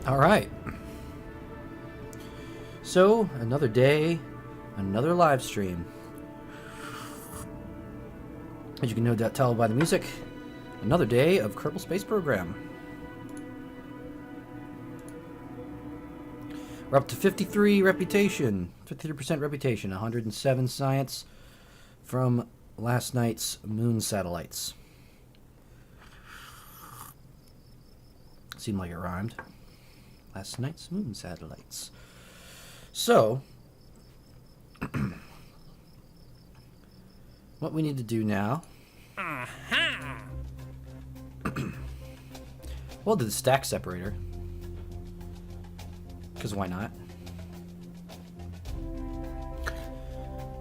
All right. So, another day, another live stream. As you can no doubt tell by the music, another day of Kerbal Space Program. We're up to 53 reputation, 53% reputation, 107 science from last night's moon satellites. Seemed like it rhymed. Last night's moon satellites. So, what we need to do now... We'll do the stack separator. Because why not?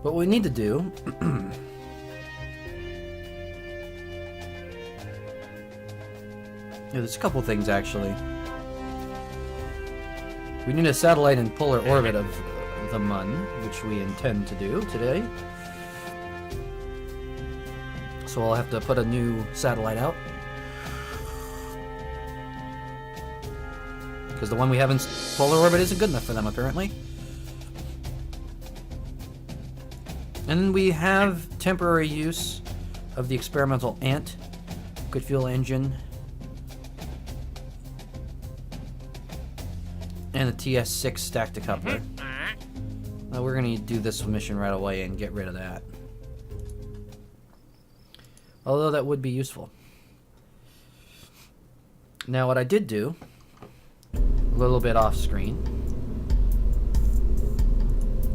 What we need to do... there's a couple things, actually. We need a satellite in polar orbit of the Mun, which we intend to do today. So I'll have to put a new satellite out. Because the one we have in polar orbit isn't good enough for them, apparently. And then we have temporary use of the experimental Ant liquid fuel engine and the TS6 stack decoupler. We're going to do this mission right away and get rid of that. Although that would be useful. Now what I did do, a little bit off screen,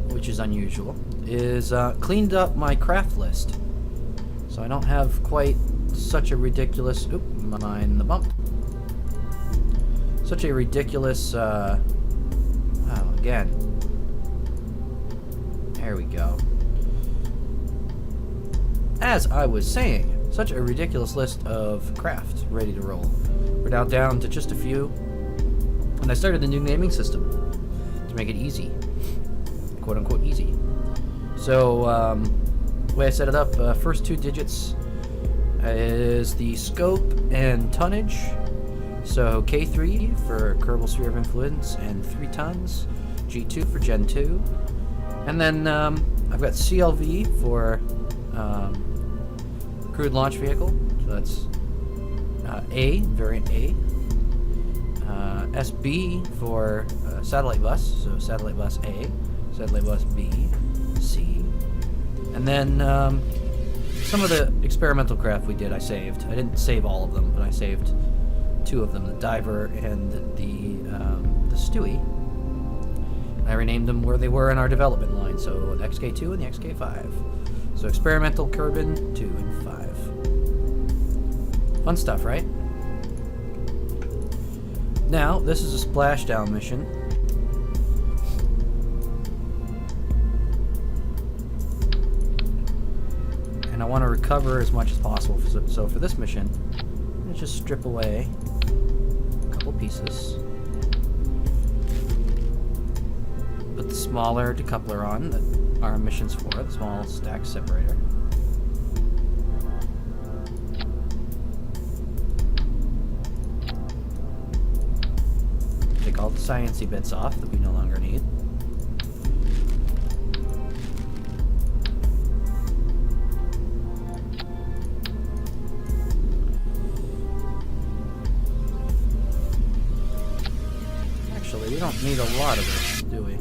which is unusual, is cleaned up my craft list. So I don't have quite such a ridiculous... Oop, mind the bump. Such a ridiculous... oh, again. There we go. As I was saying, such a ridiculous list of craft ready to roll. We're now down to just a few. And I started a new naming system to make it easy. Quote unquote easy. So, the way I set it up, first two digits is the scope and tonnage. So K3 for Kerbal Sphere of Influence and 3 tons. G2 for Gen 2. And then I've got CLV for crewed launch vehicle. So that's A, variant A. SB for satellite bus. So satellite bus A, satellite bus B, C. And then some of the experimental craft we did I saved. I didn't save all of them, but I saved 2 of them, the Diver and the Stewie. I renamed them where they were in our development line, so the XK2 and the XK5. So experimental Kerbin 2 and 5. Fun stuff, right? Now, this is a splashdown mission. And I want to recover as much as possible. So for this mission, let's just strip away a couple pieces. Put the smaller decoupler on that our emissions for, the small stack separator. Take all the sciencey bits off that we no longer need. Actually, we don't need a lot of this, do we?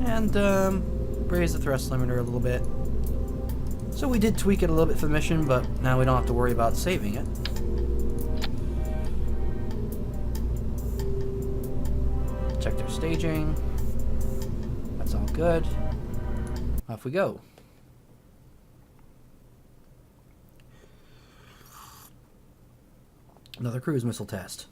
And raise the thrust limiter a little bit. So we did tweak it a little bit for the mission, but now we don't have to worry about saving it. Check their staging. That's all good. Off we go. Another cruise missile test.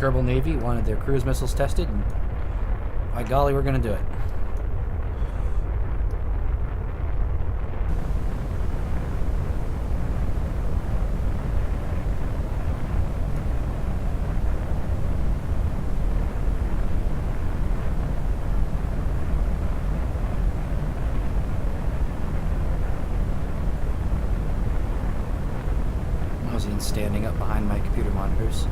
Kerbal Navy wanted their cruise missiles tested, and by golly, we're going to do it. Standing up behind my computer monitors.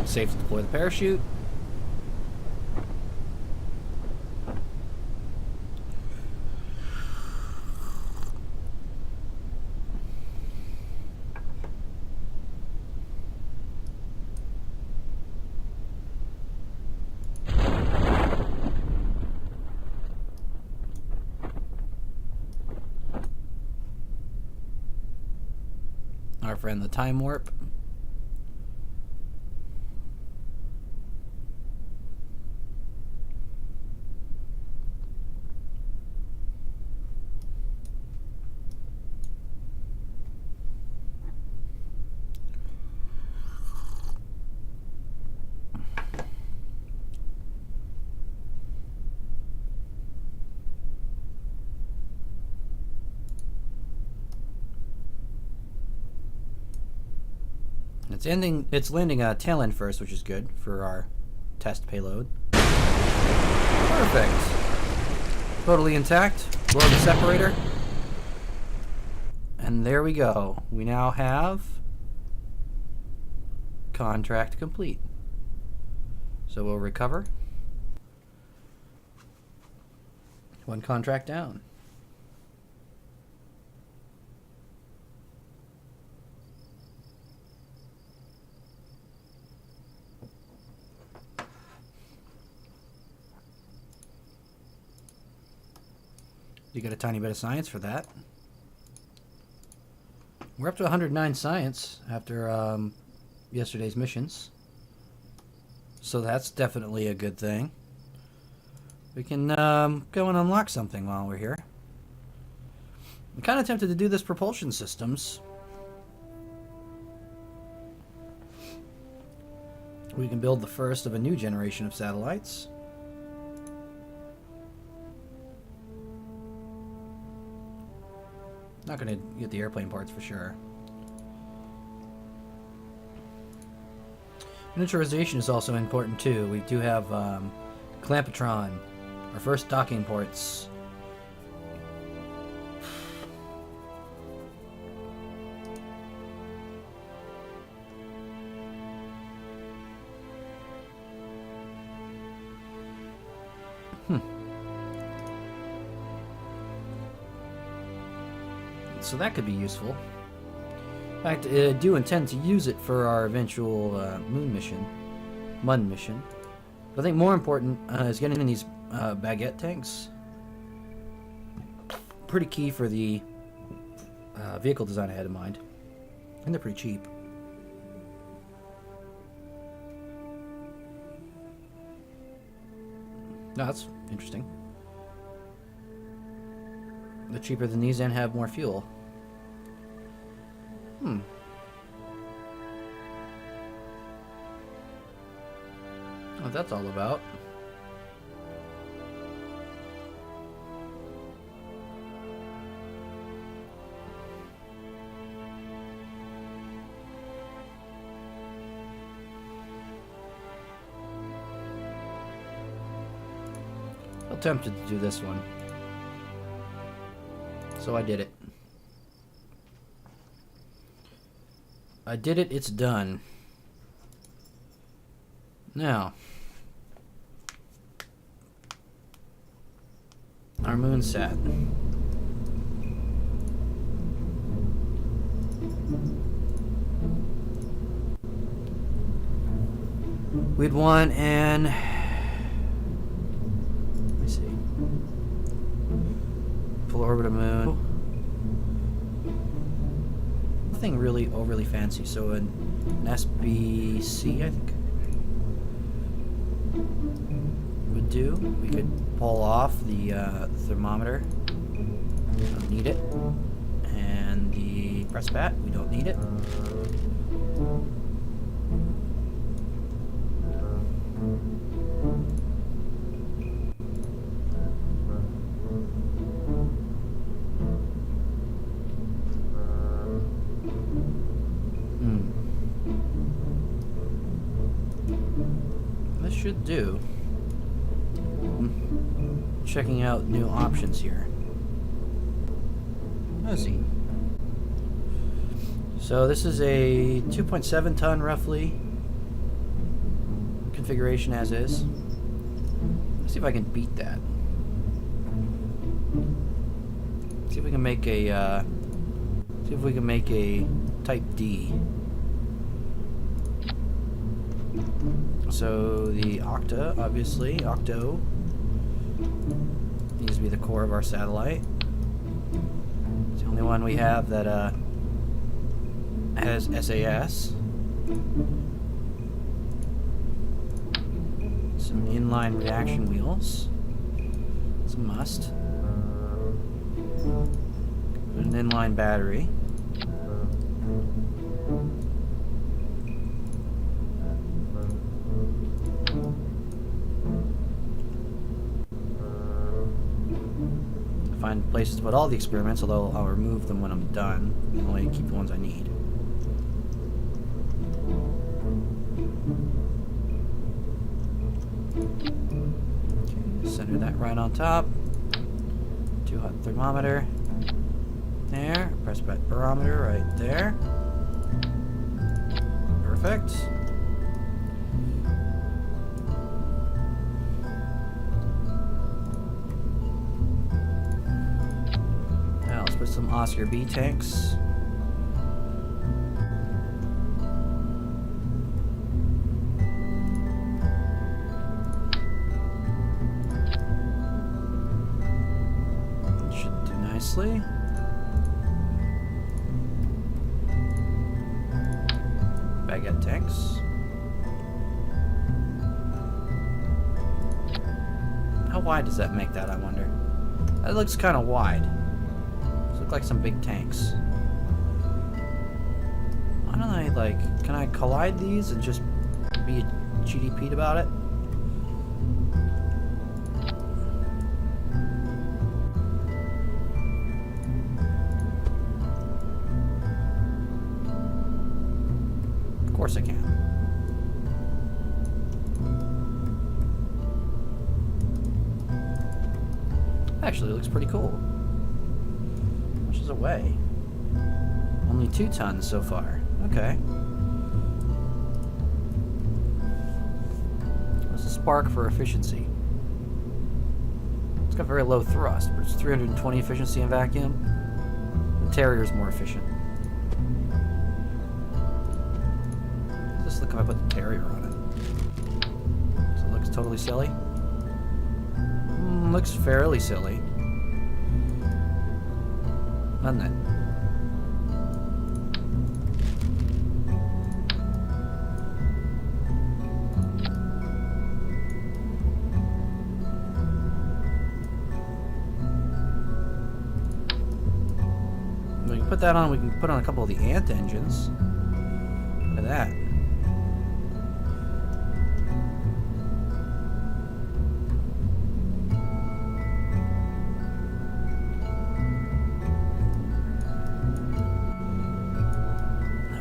Safe to deploy the parachute. Our friend the time warp. It's landing a tail end first, which is good for our test payload. Perfect. Totally intact. Blow the separator. And there we go. We now have contract complete. So we'll recover. One contract down. You get a tiny bit of science for that. We're up to 109 science after yesterday's missions. So that's definitely a good thing. We can go and unlock something while we're here. I'm kind of tempted to do this propulsion systems. We can build the first of a new generation of satellites. Not going to get the airplane parts for sure. Miniaturization is also important too. We do have Clampetron, our first docking ports. So that could be useful. In fact, I do intend to use it for our eventual moon mission, MUN mission. But I think more important is getting in these baguette tanks. Pretty key for the vehicle design I had in mind. And they're pretty cheap. No, that's interesting. They're cheaper than these and have more fuel. What that's all about. I'm tempted to do this one. So I did it. I did it, it's done. Now, our moon sat. We'd want an, let me see, full orbit of moon. nothing really overly fancy. So an SBC, I think, would do. We could pull off the thermometer. We don't need it. And the press bat, we don't need it. This should do. Checking out new options here. Let's see. So this is a 2.7 ton roughly configuration as is. Let's see if I can beat that. See if we can make a Type D. So the Octo needs to be the core of our satellite. It's the only one we have that has SAS. Some inline reaction wheels. It's a must. An inline battery. Find places to put all the experiments, although I'll remove them when I'm done and only keep the ones I need. Okay, center that right on top. Too hot thermometer. There. Press barometer right there. Perfect. Now let's put some Oscar B tanks. Should do nicely. Baguette tanks. How wide does that make that, I wonder? That looks kind of wide. Those look like some big tanks. Why don't I, like, can I collide these and just be a GDP about it? Of course I can. Actually, it looks pretty cool. How much does it weigh? Only 2 tons so far. Okay. What's the spark for efficiency? It's got very low thrust, but it's 320 efficiency in vacuum. The Terrier's more efficient. Just look if I put the Terrier on it. So it looks totally silly. Looks fairly silly. Doesn't it? We can put that on. We can put on a couple of the Ant engines. Look at that.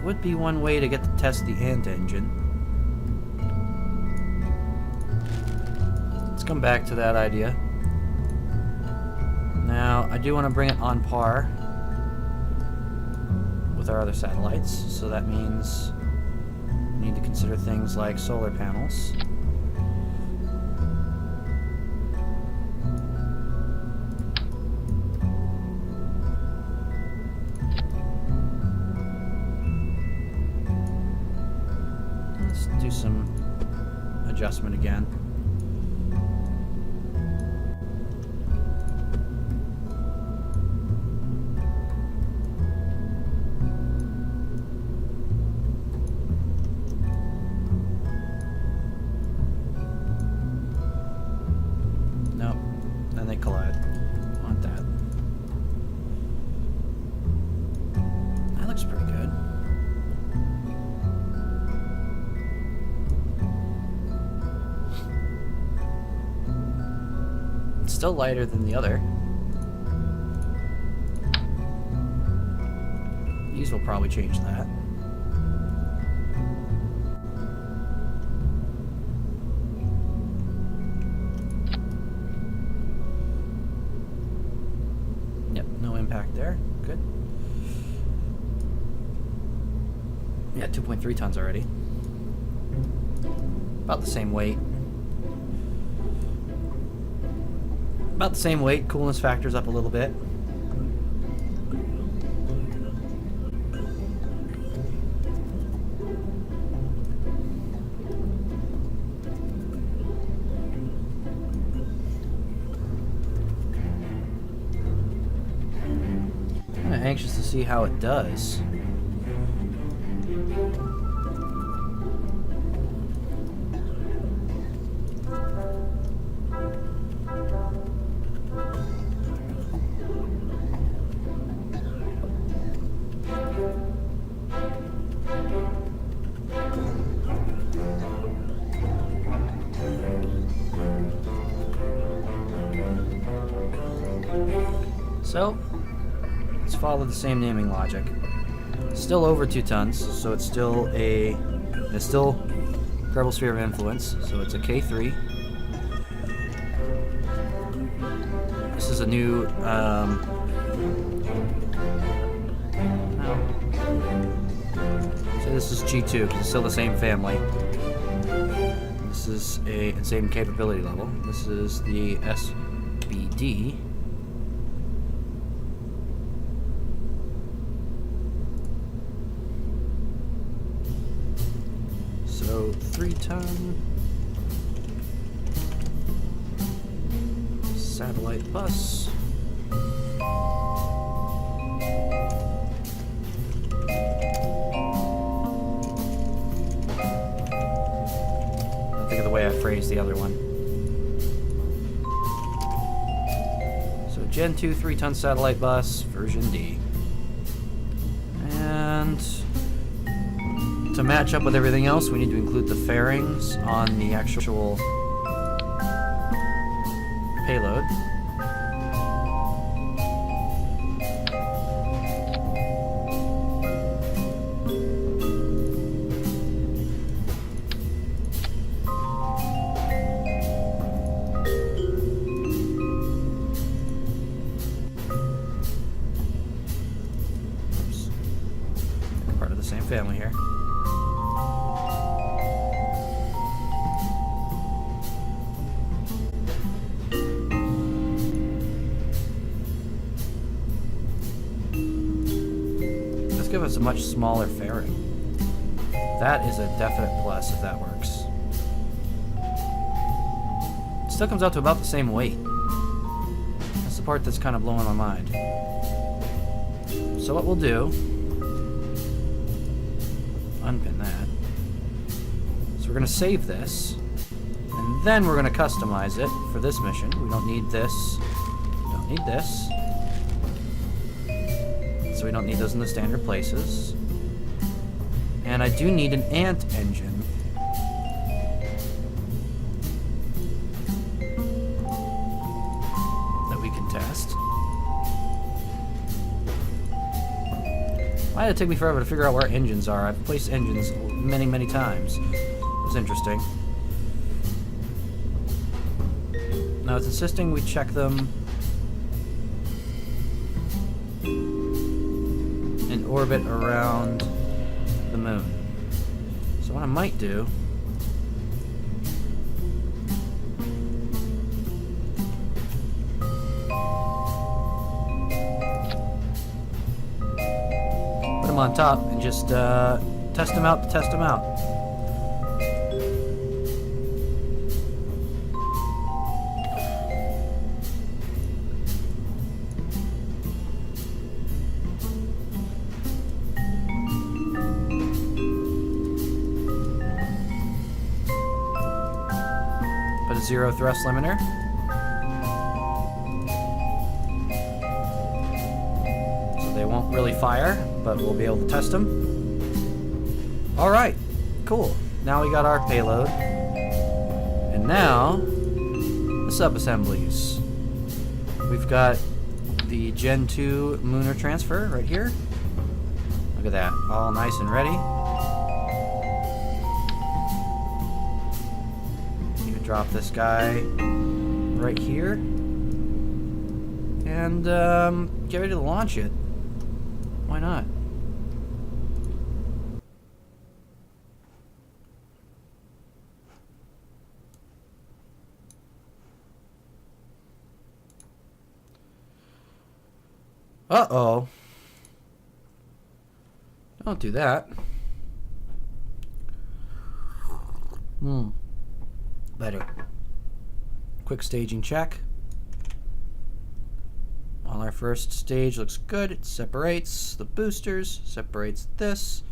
Would be one way to get to test the Ant engine. Let's come back to that idea. Now, I do want to bring it on par with our other satellites, so that means we need to consider things like solar panels. Do some adjustment again. might collide. Want that. That looks pretty good. It's still lighter than the other. These will probably change that. Yep, no impact there. Good. Yeah, 2.3 tons already. About the same weight. About the same weight. Coolness factor's up a little bit. Kind of anxious to see how it does. So, let's follow the same naming logic. Still over 2 tons, so it's still Kerbal Sphere of Influence, so it's a K3. This is a new, no. So this is G2, because it's still the same family. This is a same capability level. This is the SBD. So 3-ton satellite bus. Think of the way I phrased the other one. So Gen 2 3-ton satellite bus, version D. And to match up with everything else, we need to include the fairings on the actual payload. Oops. Part of the same family here. Give us a much smaller fairing. That is a definite plus if that works. It still comes out to about the same weight. That's the part that's kind of blowing my mind. So what we'll do, unpin that. So we're going to save this, and then we're going to customize it for this mission. We don't need this. Don't need this. So we don't need those in the standard places. And I do need an ant engine. That we can test. Why did it take me forever to figure out where engines are? I've placed engines many, many times. It's interesting. Now it's insisting we check them orbit around the moon. So what I might do put them on top and just test them out to test them out. Put a 0 thrust limiter. They won't really fire, but we'll be able to test them. Alright, cool. Now we got our payload. And now, the sub-assemblies. We've got the Gen 2 Lunar Transfer right here. Look at that, all nice and ready. You can drop this guy right here. And get ready to launch it. Why not? Uh-oh. Don't do that. Better. Quick staging check. Well, our first stage looks good. It separates the boosters, separates this.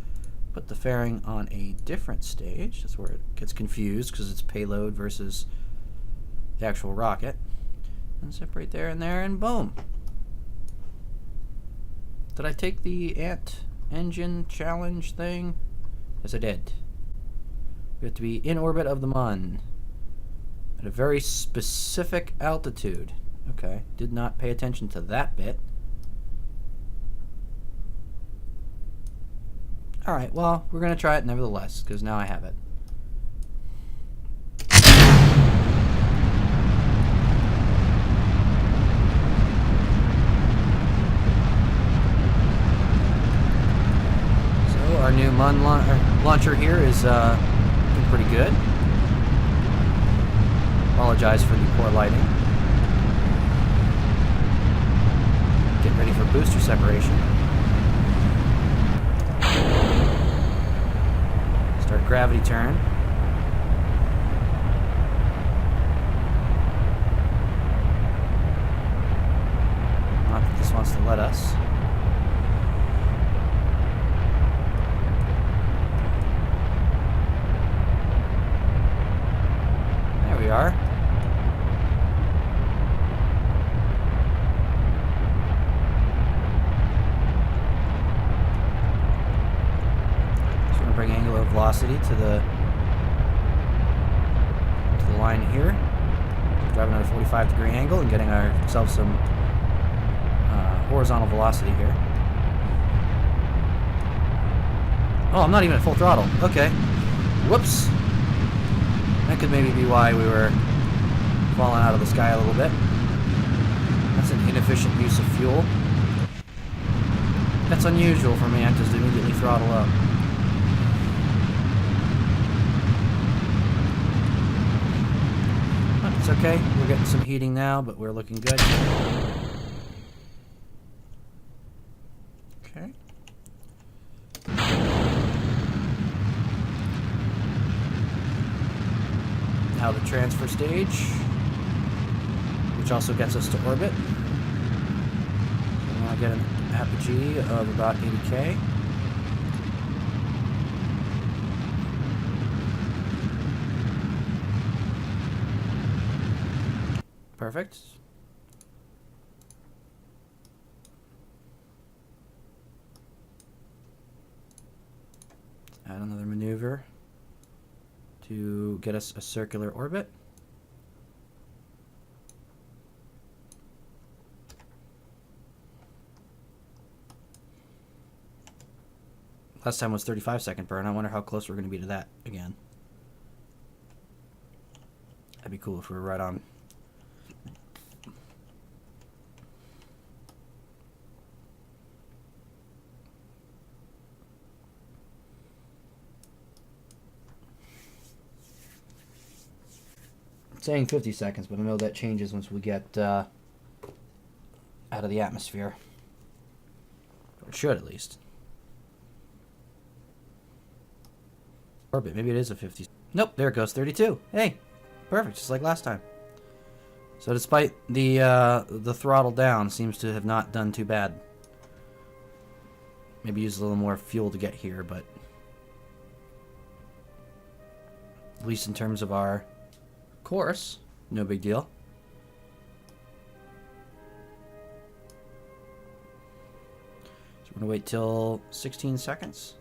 Put the fairing on a different stage. That's where it gets confused because it's payload versus the actual rocket. And separate there and there, and boom. Did I take the ant engine challenge thing? Yes, I did. We have to be in orbit of the Mun at a very specific altitude. Okay, did not pay attention to that bit. Alright, well, we're going to try it nevertheless, because now I have it. So, our new Mun launcher here is looking pretty good. Apologize for the poor lighting. Get ready for booster separation. Start gravity turn. Not that this wants to let us. There we are. Bring angular velocity to the line here. Driving at a 45-degree angle and getting ourselves some horizontal velocity here. Oh, I'm not even at full throttle. Okay. Whoops. That could maybe be why we were falling out of the sky a little bit. That's an inefficient use of fuel. That's unusual for me. I just immediately throttle up. It's okay, we're getting some heating now, but we're looking good. Okay. Now the transfer stage, which also gets us to orbit. So we want to get an apogee of about 80K. Perfect. Add another maneuver to get us a circular orbit. Last time was 35-second burn. I wonder how close we're going to be to that again. That'd be cool if we were right on. Saying 50 seconds, but I know that changes once we get out of the atmosphere. Or it should, at least. Orbit, maybe it is a 50. Nope, there it goes, 32. Hey, perfect, just like last time. So despite the throttle down, seems to have not done too bad. Maybe use a little more fuel to get here, but at least in terms of our course, no big deal. I'm gonna wait till 16 seconds.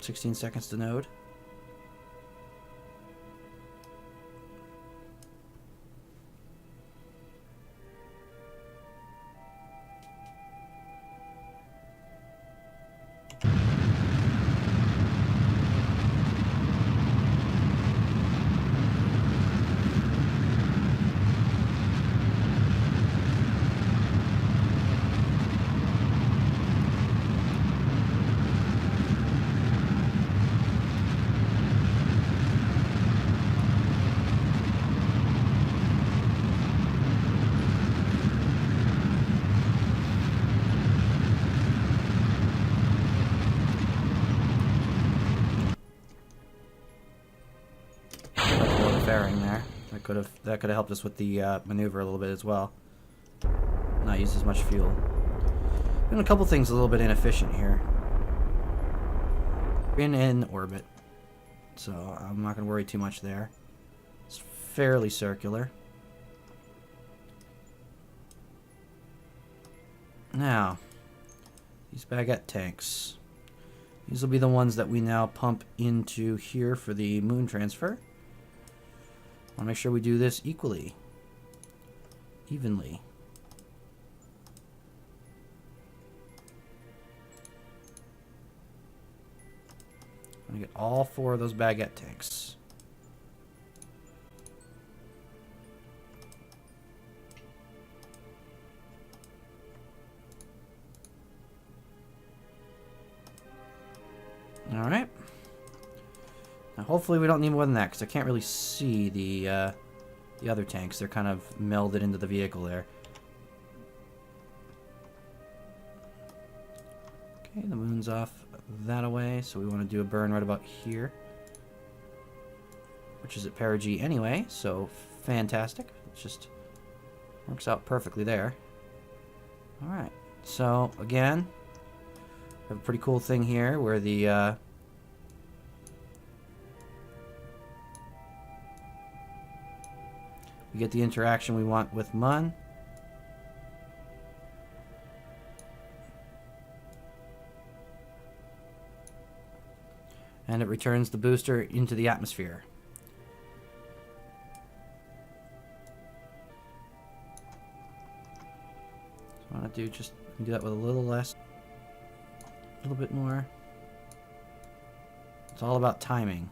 16 seconds to node. Fairing there. That could have helped us with the maneuver a little bit as well. Not use as much fuel. Doing a couple things a little bit inefficient here. In orbit, so I'm not going to worry too much there. It's fairly circular. Now, these baguette tanks. These will be the ones that we now pump into here for the moon transfer. I'll make sure we do this evenly. I'm gonna get all 4 of those baguette tanks. All right. Now, hopefully we don't need more than that, because I can't really see the other tanks. They're kind of melded into the vehicle there. Okay, the moon's off that away, so we want to do a burn right about here, which is at perigee anyway, so fantastic. It just works out perfectly there. All right, so again, we have a pretty cool thing here where the we get the interaction we want with MUN. And it returns the booster into the atmosphere. So I want to do that with a little less, a little bit more. It's all about timing.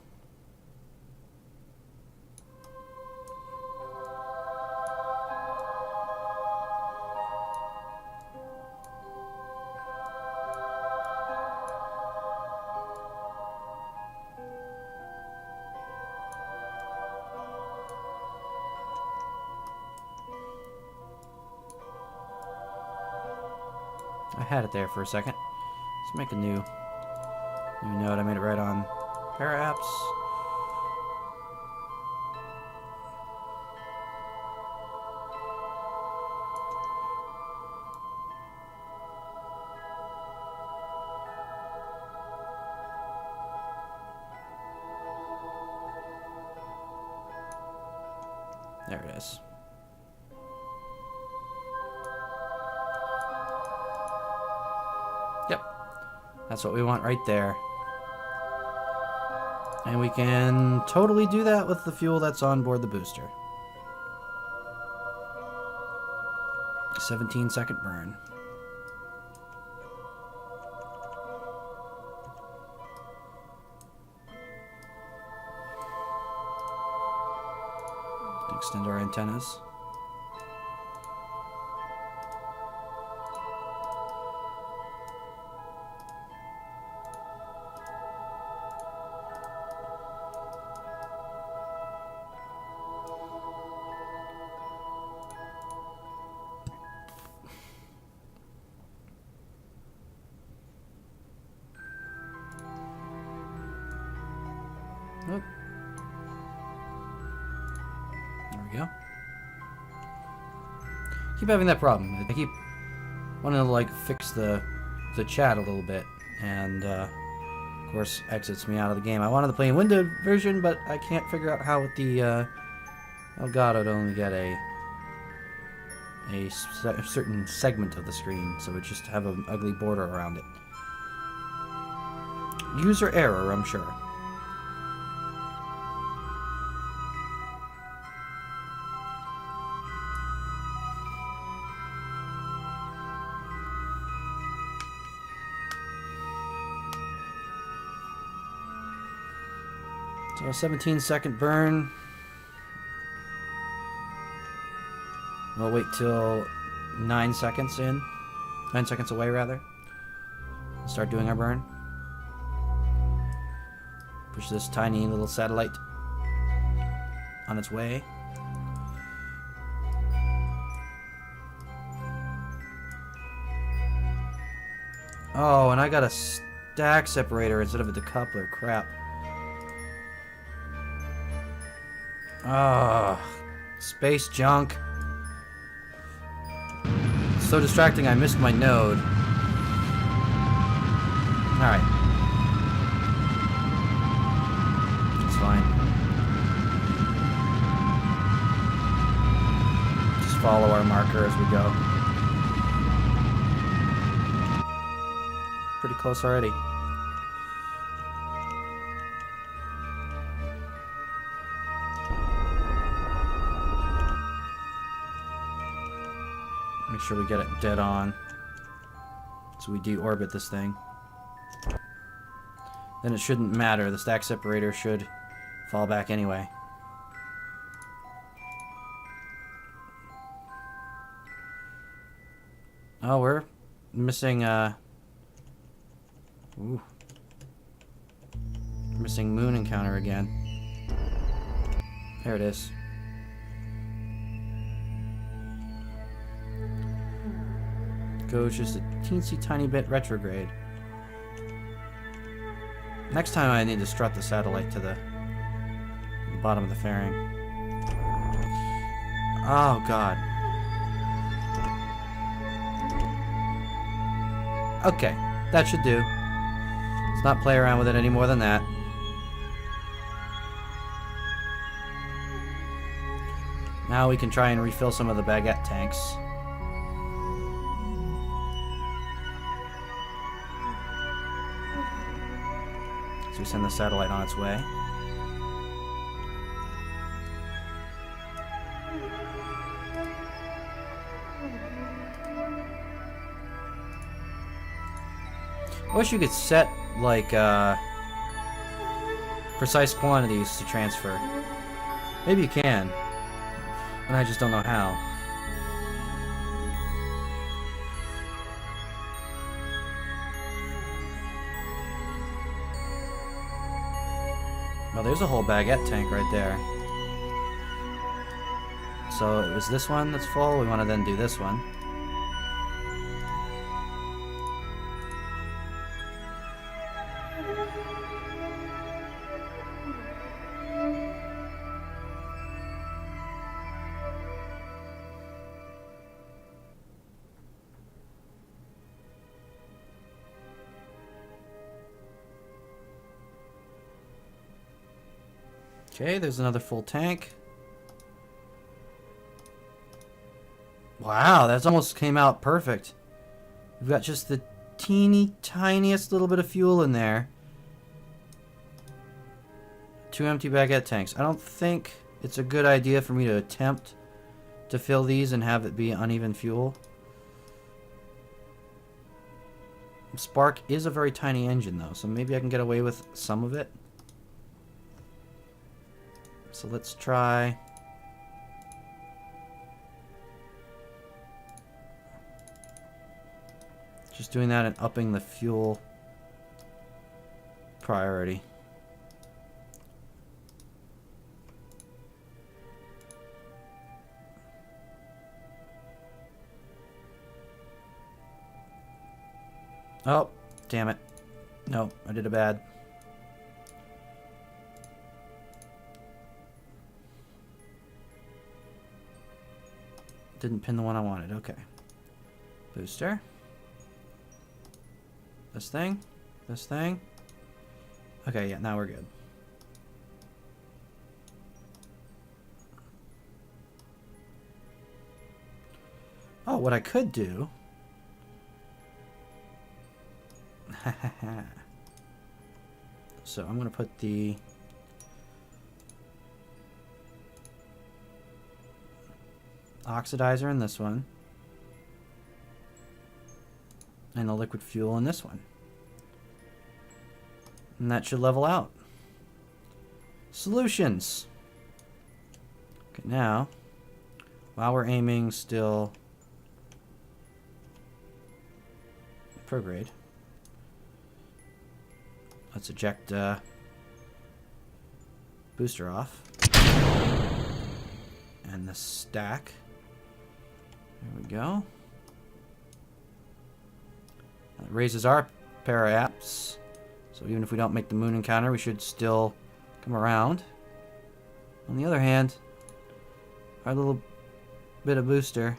I had it there for a second. Let's make a new note. I made it right on para apps. There it is. Yep, that's what we want right there. And we can totally do that with the fuel that's on board the booster. 17-second burn. Extend our antennas. Oh. There we go. Keep having that problem. I keep wanting to like fix the chat a little bit, and of course exits me out of the game. I wanted to play in windowed version, but I can't figure out how with the Elgato to only get a a certain segment of the screen, so it just have an ugly border around it. User error, I'm sure. So a 17-second burn. We'll wait till 9 seconds in. 9 seconds away, rather. Start doing our burn. Push this tiny little satellite on its way. Oh, and I got a stack separator instead of a decoupler. Crap. Ah, space junk. So distracting, I missed my node. Alright. It's fine. Just follow our marker as we go. Pretty close already. Make sure we get it dead on so we deorbit this thing. Then it shouldn't matter. The stack separator should fall back anyway. Oh, we're missing ooh. Missing moon encounter again. There it is. Goes just a teensy tiny bit retrograde. Next time I need to strut the satellite to the bottom of the fairing. Oh god. Okay, that should do. Let's not play around with it any more than that. Now we can try and refill some of the baguette tanks. So we send the satellite on its way. I wish you could set, like, precise quantities to transfer. Maybe you can, and I just don't know how. Well, there's a whole baguette tank right there. So it was this one that's full. We want to then do this one. Okay, there's another full tank. Wow, that's almost came out perfect. We've got just the teeny tiniest little bit of fuel in there. 2 empty baguette tanks. I don't think it's a good idea for me to attempt to fill these and have it be uneven fuel. Spark is a very tiny engine though, so maybe I can get away with some of it. So let's try just doing that and upping the fuel priority. Oh, damn it. No, I did a bad. Didn't pin the one I wanted. Okay. Booster. This thing. This thing. Okay, yeah, now we're good. Oh, what I could do... So I'm going to put the... oxidizer in this one. And the liquid fuel in this one. And that should level out. Solutions. Okay, now, while we're aiming still prograde, let's eject booster off. And the stack. There we go. That raises our para-apps. So even if we don't make the moon encounter, we should still come around. On the other hand, our little bit of booster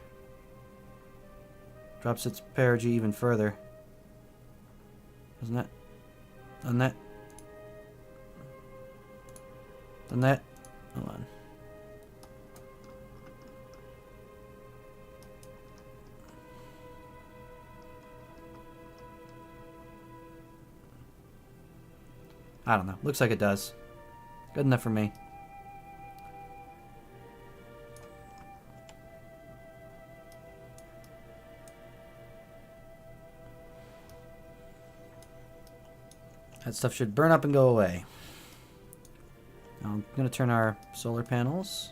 drops its perigee even further. Doesn't that? Done that? Done that? Hold on. I don't know. Looks like it does. Good enough for me. That stuff should burn up and go away. Now I'm going to turn our solar panels.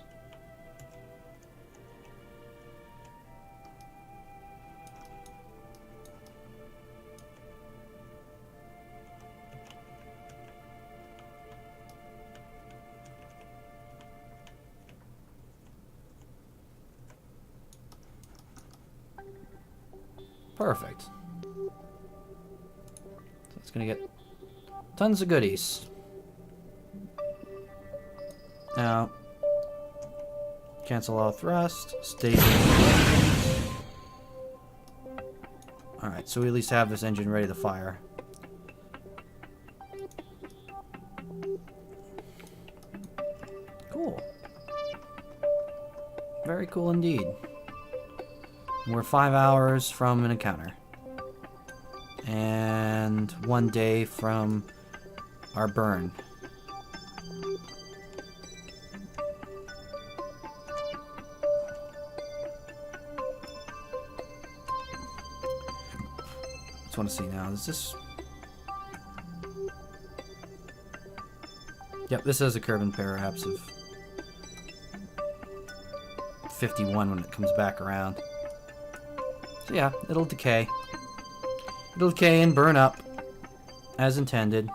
Perfect. So it's going to get tons of goodies. Now, cancel all thrust, staging. Alright, so we at least have this engine ready to fire. Cool. Very cool indeed. We're 5 hours from an encounter. And 1 day from our burn. Just want to see now. Is this... Yep, this has a Kerbin perhaps of 51 when it comes back around. So yeah, it'll decay. It'll decay and burn up, as intended.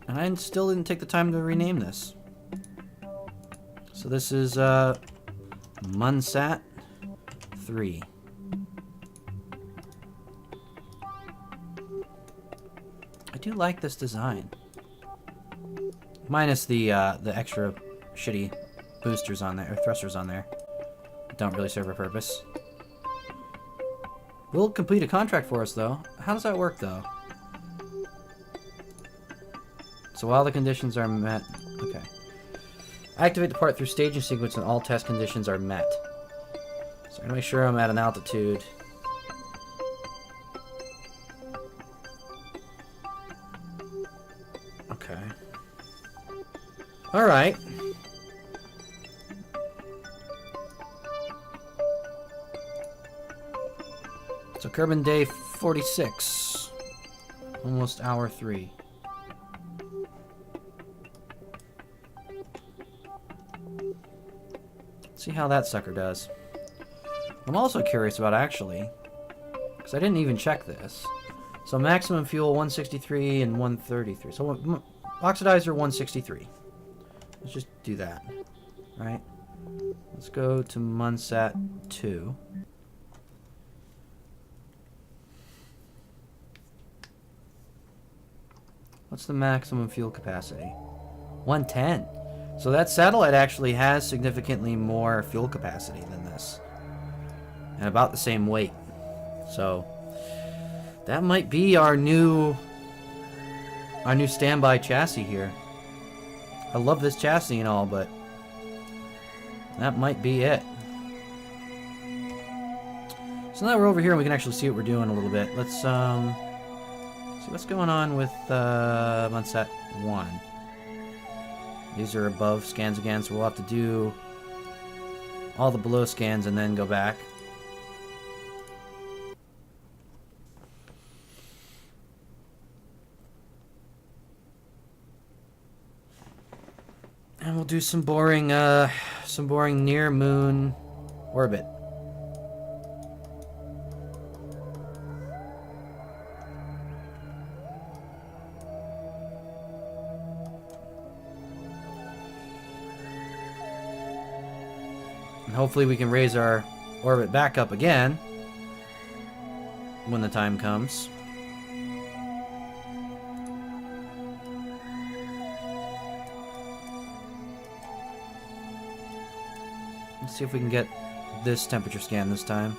And I still didn't take the time to rename this. So this is, Munsat 3. I do like this design. Minus the extra shitty boosters on there, or thrusters on there. Don't really serve a purpose. Will complete a contract for us, though. How does that work, though? So while the conditions are met... Okay. Activate the part through staging sequence and all test conditions are met. So I'm going to make sure I'm at an altitude. Okay. Alright. So Kerbin day 46. Almost hour 3. Let's see how that sucker does. I'm also curious about actually, because I didn't even check this. So maximum fuel 163 and 133. So oxidizer 163. Let's just do that. Right? Let's go to Munsat 2. What's the maximum fuel capacity? 110. So that satellite actually has significantly more fuel capacity than this. And about the same weight. So that might be our new standby chassis here. I love this chassis and all, but That might be it. So now we're over here and we can actually see what we're doing a little bit. Let's see what's going on with Munset 1. These are above scans again, so we'll have to do all the below scans and then go back. And we'll do some boring near moon orbit. And hopefully we can raise our orbit back up again when the time comes. Let's see if we can get this temperature scan this time.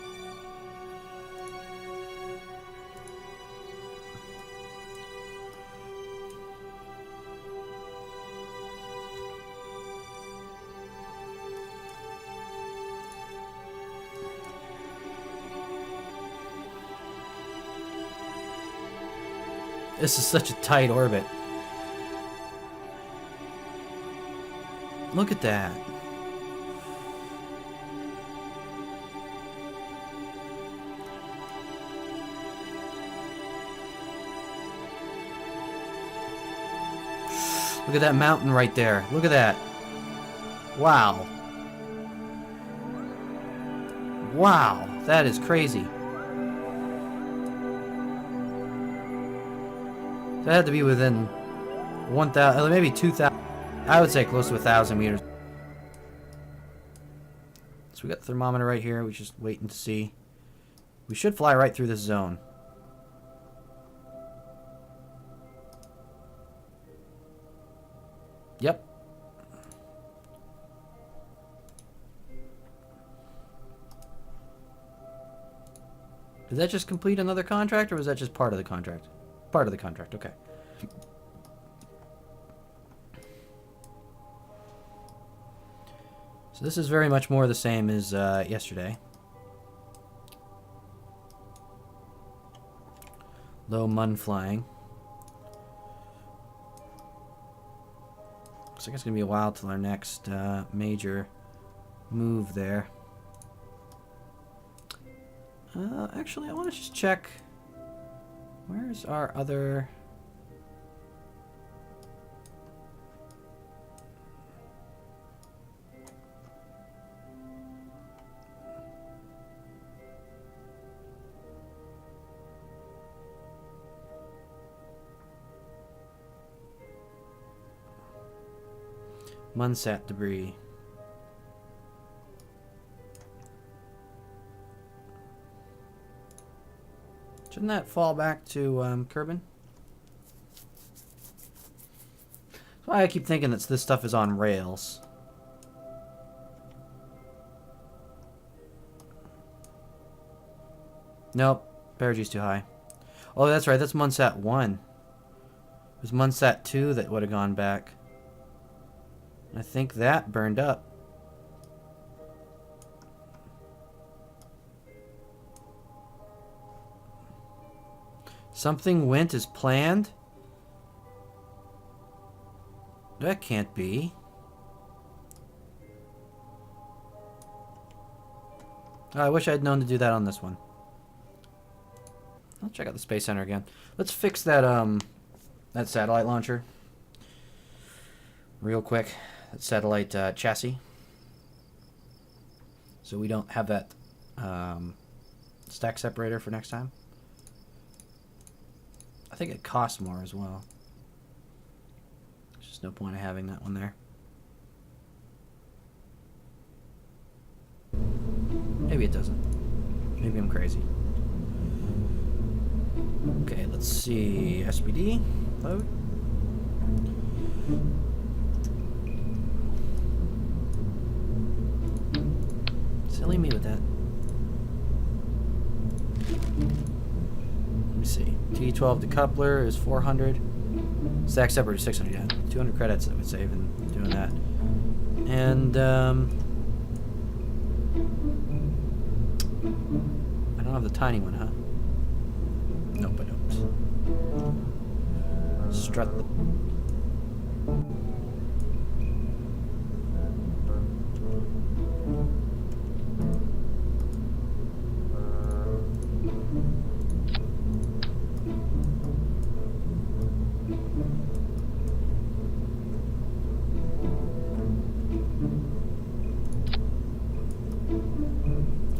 This is such a tight orbit. Look at that. Look at that mountain right there. Look at that. Wow. Wow. That is crazy. That had to be within 1,000, maybe 2,000. I would say close to 1,000 meters. So we got the thermometer right here. We're just waiting to see. We should fly right through this zone. Yep. Did that just complete another contract, or was that just part of the contract? Part of the contract, okay. So this is very much more the same as yesterday. Low mun flying. Looks like it's going to be a while till our next major move there. Actually, I want to just check. Where's our other... Munsat debris. Shouldn't that fall back to Kerbin? That's why I keep thinking that this stuff is on rails. Nope, perigy's too high. Oh, that's right, that's Munsat 1. It was Munsat 2 that would have gone back. I think that burned up. Something went as planned? That can't be. Oh, I wish I'd known to do that on this one. I'll check out the Space Center again. Let's fix that that satellite launcher real quick. That satellite chassis, so we don't have that stack separator for next time. I think it costs more as well. There's just no point of having that one there. Maybe it doesn't. Maybe I'm crazy. Okay, let's see. SPD load. Silly me with that. Let me see. T12 decoupler is 400. Stack separator is 600. Yeah, 200 credits I would save in doing that. And I don't have the tiny one, huh? Nope, I don't. Strut the...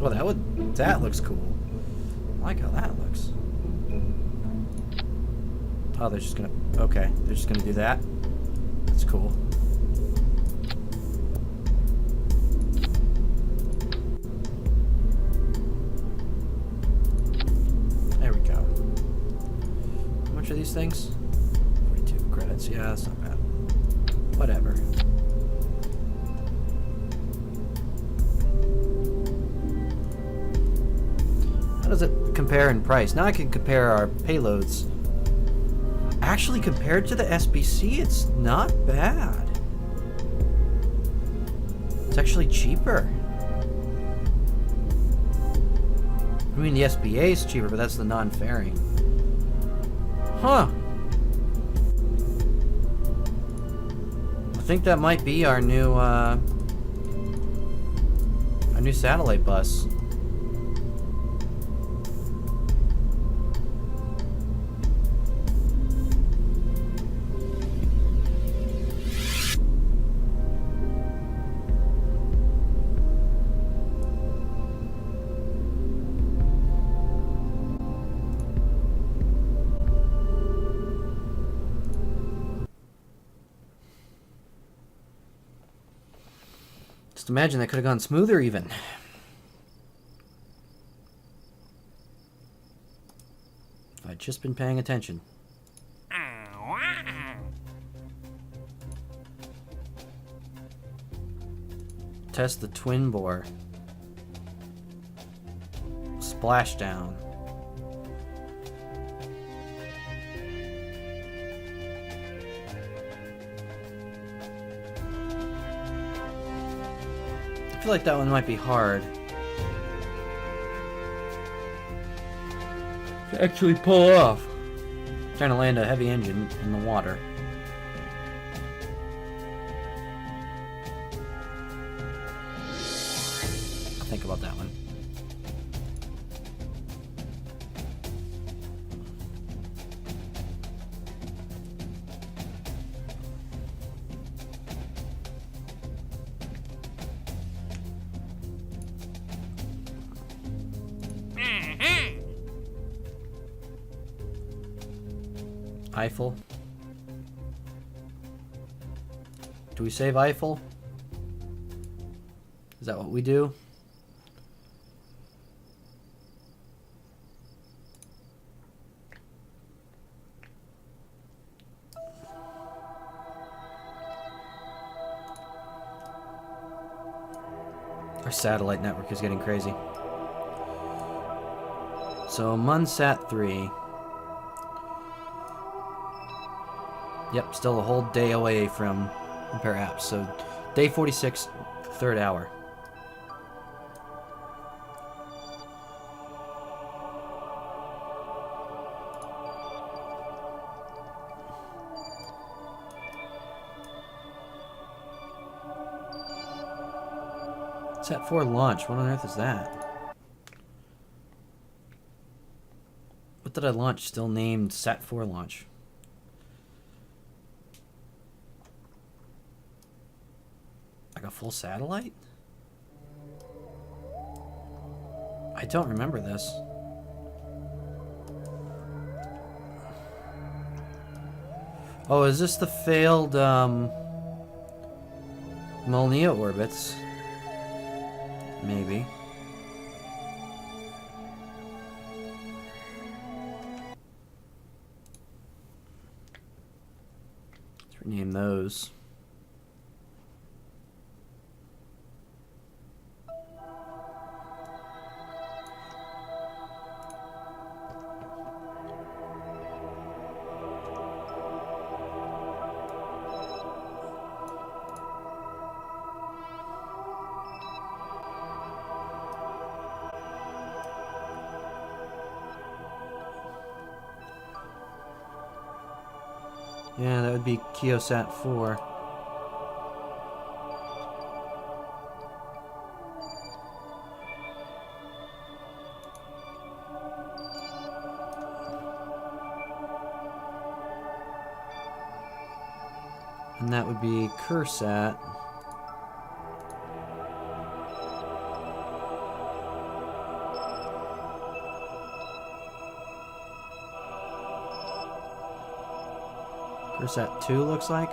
Oh, that looks cool. I like how that looks. Oh, they're just gonna, okay, they're just gonna do that. That's cool. There we go. How much are these things? 42 credits, yeah, that's not bad. Whatever. How does it compare in price? Now I can compare our payloads. Actually, compared to the SBC, it's not bad. It's actually cheaper. I mean, the SBA is cheaper, but that's the non-fairing. Huh. I think that might be our new satellite bus. Just imagine that could have gone smoother even. If I'd just been paying attention. Test the twin bore. Splashdown. I feel like that one might be hard to actually pull off. Trying to land a heavy engine in the water. Think about that one. Eiffel. Do we save Eiffel? Is that what we do? Our satellite network is getting crazy. So Munsat 3. Yep, still a whole day away from Compare Apps. So day 46, third hour. Sat 4 launch. What on earth is that? What did I launch? Still named Sat 4 launch. Like a full satellite? I don't remember this. Oh, is this the failed Molnia orbits? Maybe. Let's rename those. Yeah, that would be Kiosat 4. And that would be Kursat. Kursat 2 looks like.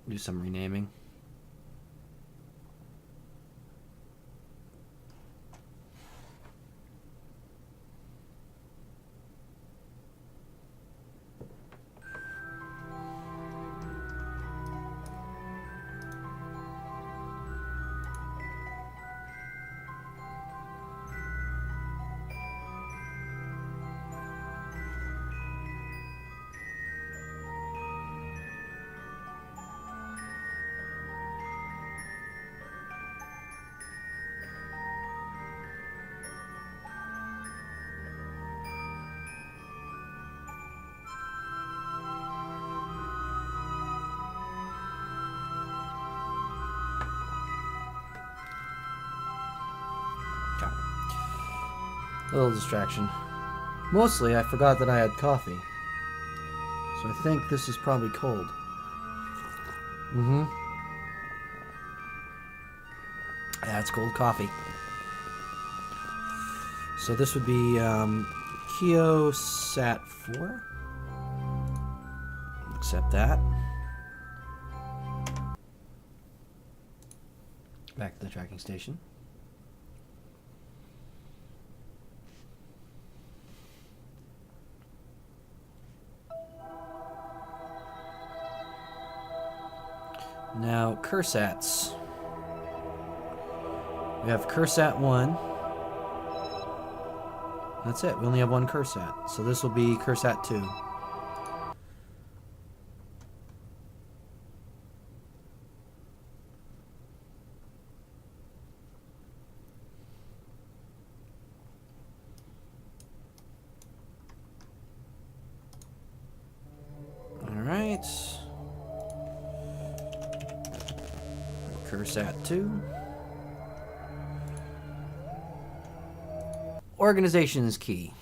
Do some renaming. A little distraction. Mostly, I forgot that I had coffee. So I think this is probably cold. Mm-hmm. Yeah, it's cold coffee. So this would be Kiosat 4. Accept that. Back to the tracking station. Now, Kursats. We have Kursat 1. That's it. We only have one Kursat. So this will be Kursat 2. Alright. Kursat 2. Organization is key.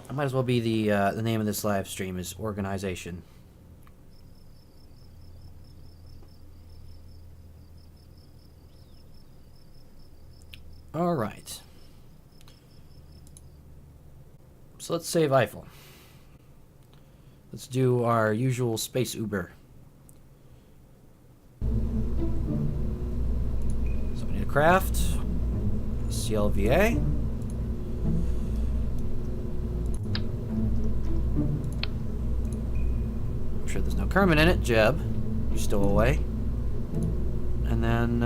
I might as well be the name of this live stream is Organization. All right. So let's save Eiffel. Let's do our usual space Uber. So we need a craft. CLVA. I'm sure there's no Kermit in it. Jeb, you're still away. And then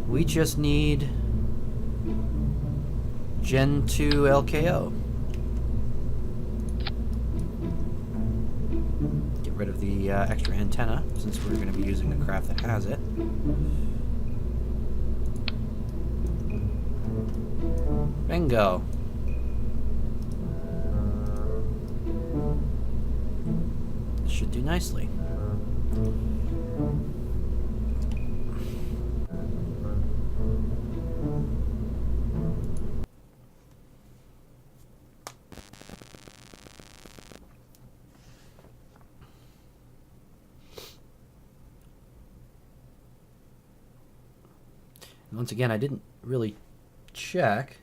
we just need Gen 2 LKO. Get rid of the extra antenna, since we're going to be using the craft that has it. Bingo. Should do nicely. Once again, I didn't really check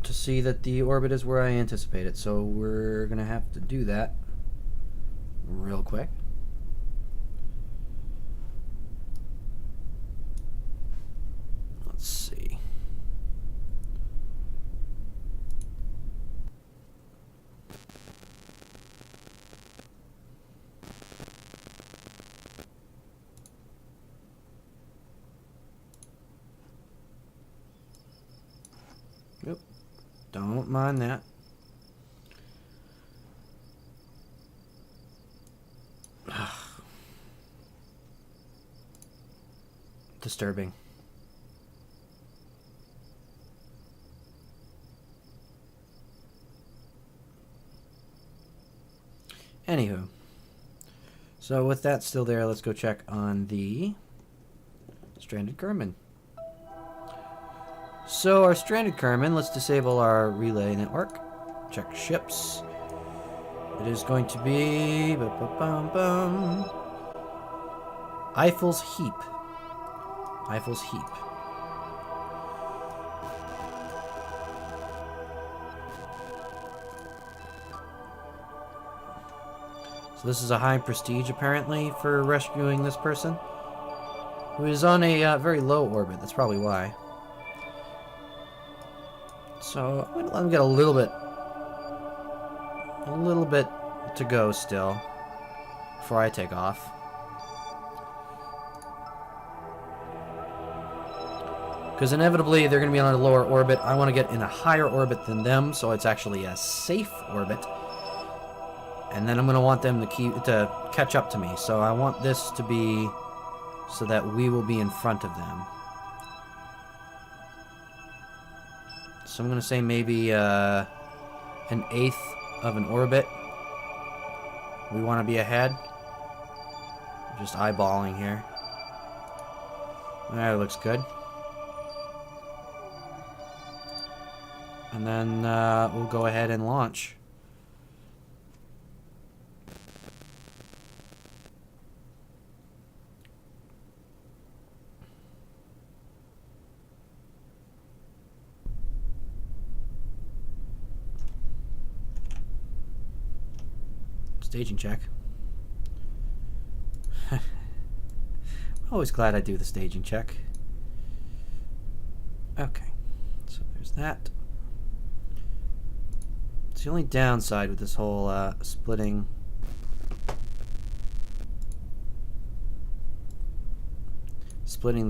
to see that the orbit is where I anticipate it, so we're gonna have to do that real quick. Let's see. Yep. Don't mind that. To disturbing. Anywho. So with that still there, let's go check on the stranded Kerman. So our stranded Kerman, let's disable our relay network. Check ships. It is going to be Eiffel's Heap. Eiffel's Heap. So this is a high prestige, apparently, for rescuing this person, who is on a very low orbit. That's probably why. So I'm gonna let him get a little bit to go still before I take off. Because inevitably they're going to be on a lower orbit. I want to get in a higher orbit than them, so it's actually a safe orbit. And then I'm going to want them to catch up to me. So I want this to be so that we will be in front of them. So I'm going to say maybe an eighth of an orbit. We want to be ahead. Just eyeballing here. That looks good. And then we'll go ahead and launch. Staging check. I'm always glad I do the staging check. Okay, so there's that. It's the only downside with this whole splitting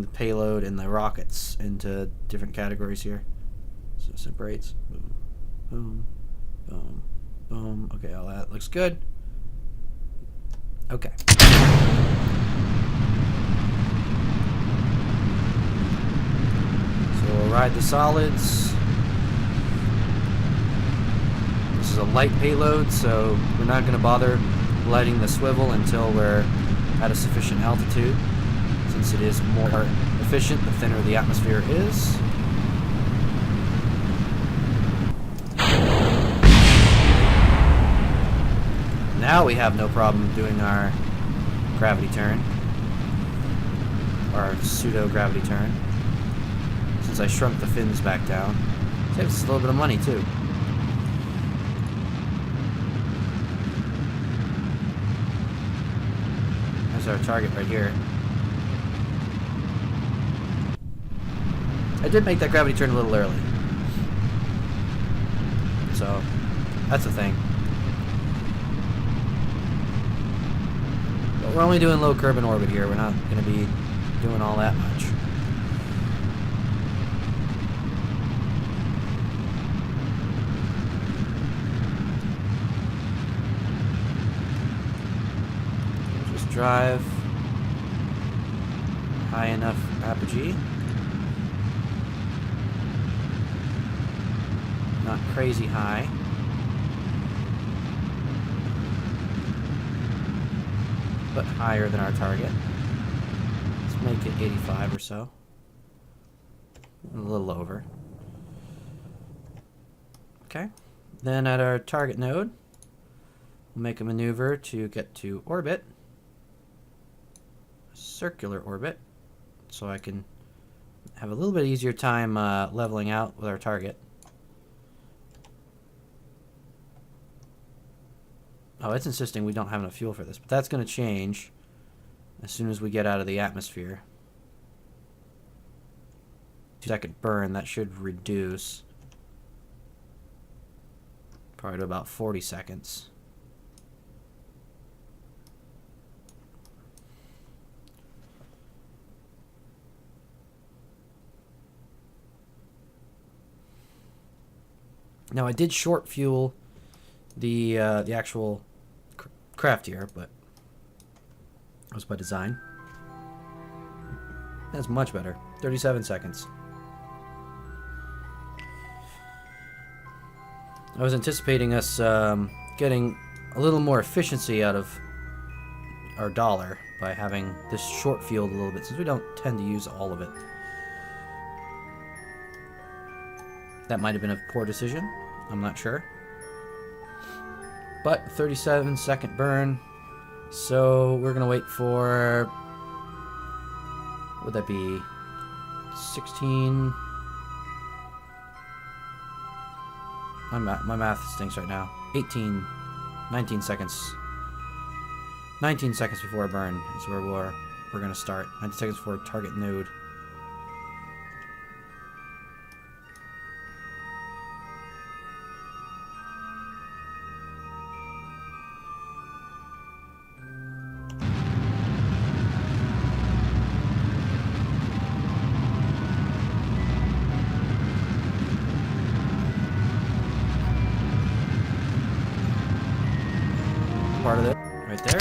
the payload and the rockets into different categories here. So it separates. Boom, boom, boom, boom. Okay, all that looks good. Okay. So we'll ride the solids. This is a light payload, so we're not going to bother lighting the swivel until we're at a sufficient altitude, since it is more efficient the thinner the atmosphere is. Now we have no problem doing our gravity turn, or pseudo-gravity turn, since I shrunk the fins back down. Saves us a little bit of money too. There's our target right here. I did make that gravity turn a little early, so that's the thing. But we're only doing low Kerbin orbit here. We're not going to be doing all that much. We'll just drive high enough apogee. Not crazy high. But higher than our target. Let's make it 85 or so. A little over. Okay. Then at our target node, we'll make a maneuver to get to orbit. Circular orbit. So I can have a little bit easier time leveling out with our target. Oh, it's insisting we don't have enough fuel for this, but that's going to change as soon as we get out of the atmosphere. 2-second burn, that should reduce probably to about 40 seconds. Now I did short fuel the actual craft here, but it was by design. That's much better. 37 seconds. I was anticipating us getting a little more efficiency out of our dollar by having this short field a little bit, since we don't tend to use all of it. That might have been a poor decision. I'm not sure. But 37-second burn. So we're going to wait for... Would that be 16? My math stinks right now. 18, 19 seconds. 19 seconds before a burn is where we're going to start. 19 seconds before target node. Part of it right there.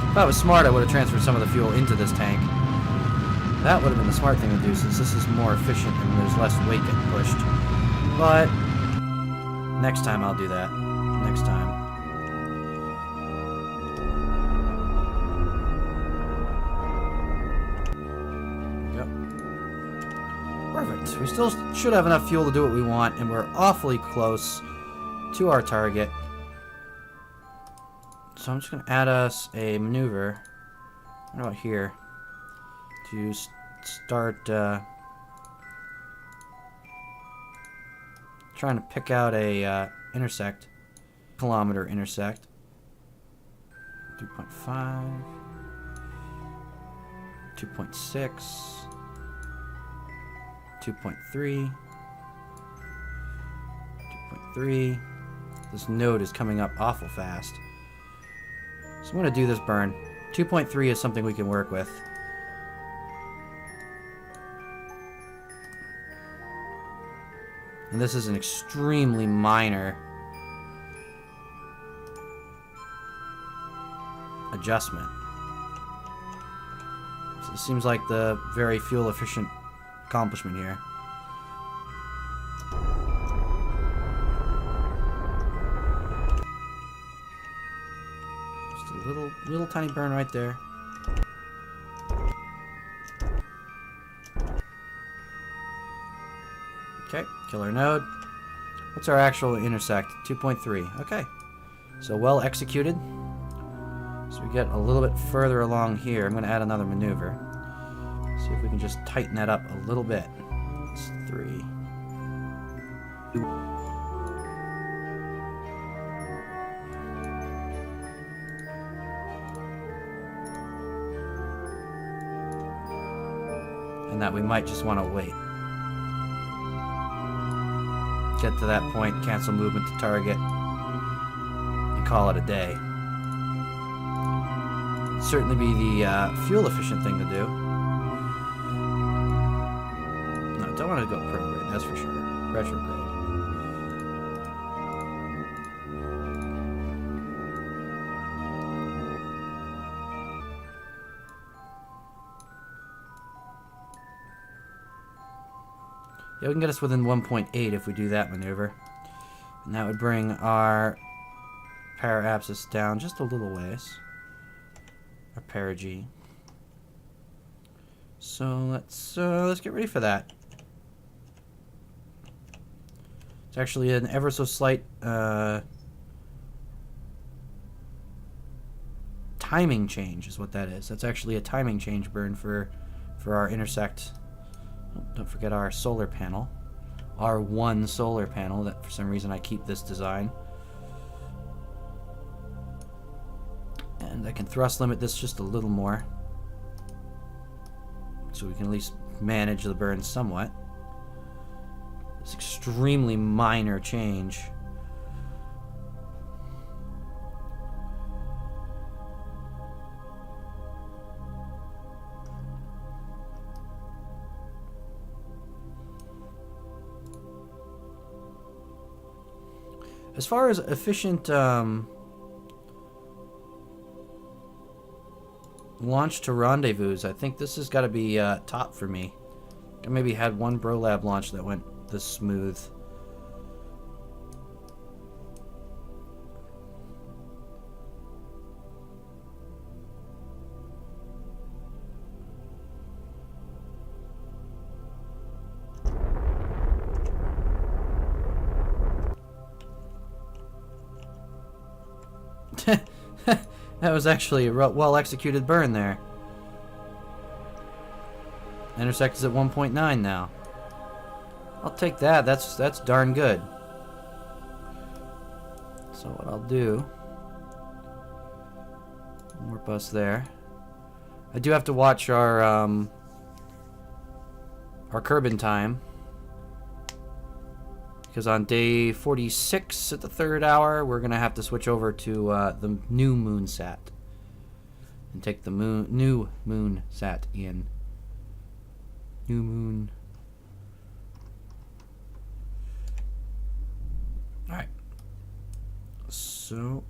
If I was smart, I would have transferred some of the fuel into this tank. That would have been the smart thing to do, since this is more efficient and there's less weight getting pushed. But next time I'll do that. Next time. Perfect. We still should have enough fuel to do what we want, and we're awfully close to our target. So I'm just going to add us a maneuver. What about here? To start trying to pick out a intersect. Kilometer intersect. 3.5. 2.6. 2.3. 2.3. This node is coming up awful fast. So I'm going to do this burn. 2.3 is something we can work with. And this is an extremely minor adjustment. So it seems like the very fuel efficient accomplishment here. Just a little tiny burn right there. Okay, killer node. What's our actual intersect? 2.3. Okay, so well executed. So we get a little bit further along here. I'm going to add another maneuver. See if we can just tighten that up a little bit. It's 3. And that we might just want to wait. Get to that point, cancel movement to target, and call it a day. Certainly be the fuel efficient thing to do. No, don't want to go prograde, that's for sure. Retrograde. Yeah, we can get us within 1.8 if we do that maneuver. And that would bring our para-apsis down just a little ways. Our perigee. So let's get ready for that. It's actually an ever so slight timing change is what that is. That's actually a timing change burn for our intersect. Oh, don't forget our solar panel. Our one solar panel that for some reason I keep this design. And I can thrust limit this just a little more. So we can at least manage the burn somewhat. It's extremely minor change. As far as efficient launch to rendezvous, I think this has got to be top for me. I maybe had one BroLab launch that went this smooth. That was actually a well-executed burn there. Intersect is at 1.9 now. I'll take that. That's darn good. So what I'll do... More bus there. I do have to watch our Kerbin time. Because on day 46 at the 3rd hour, we're going to have to switch over to the new moon sat. And take the new moon sat in. New moon. Alright. So,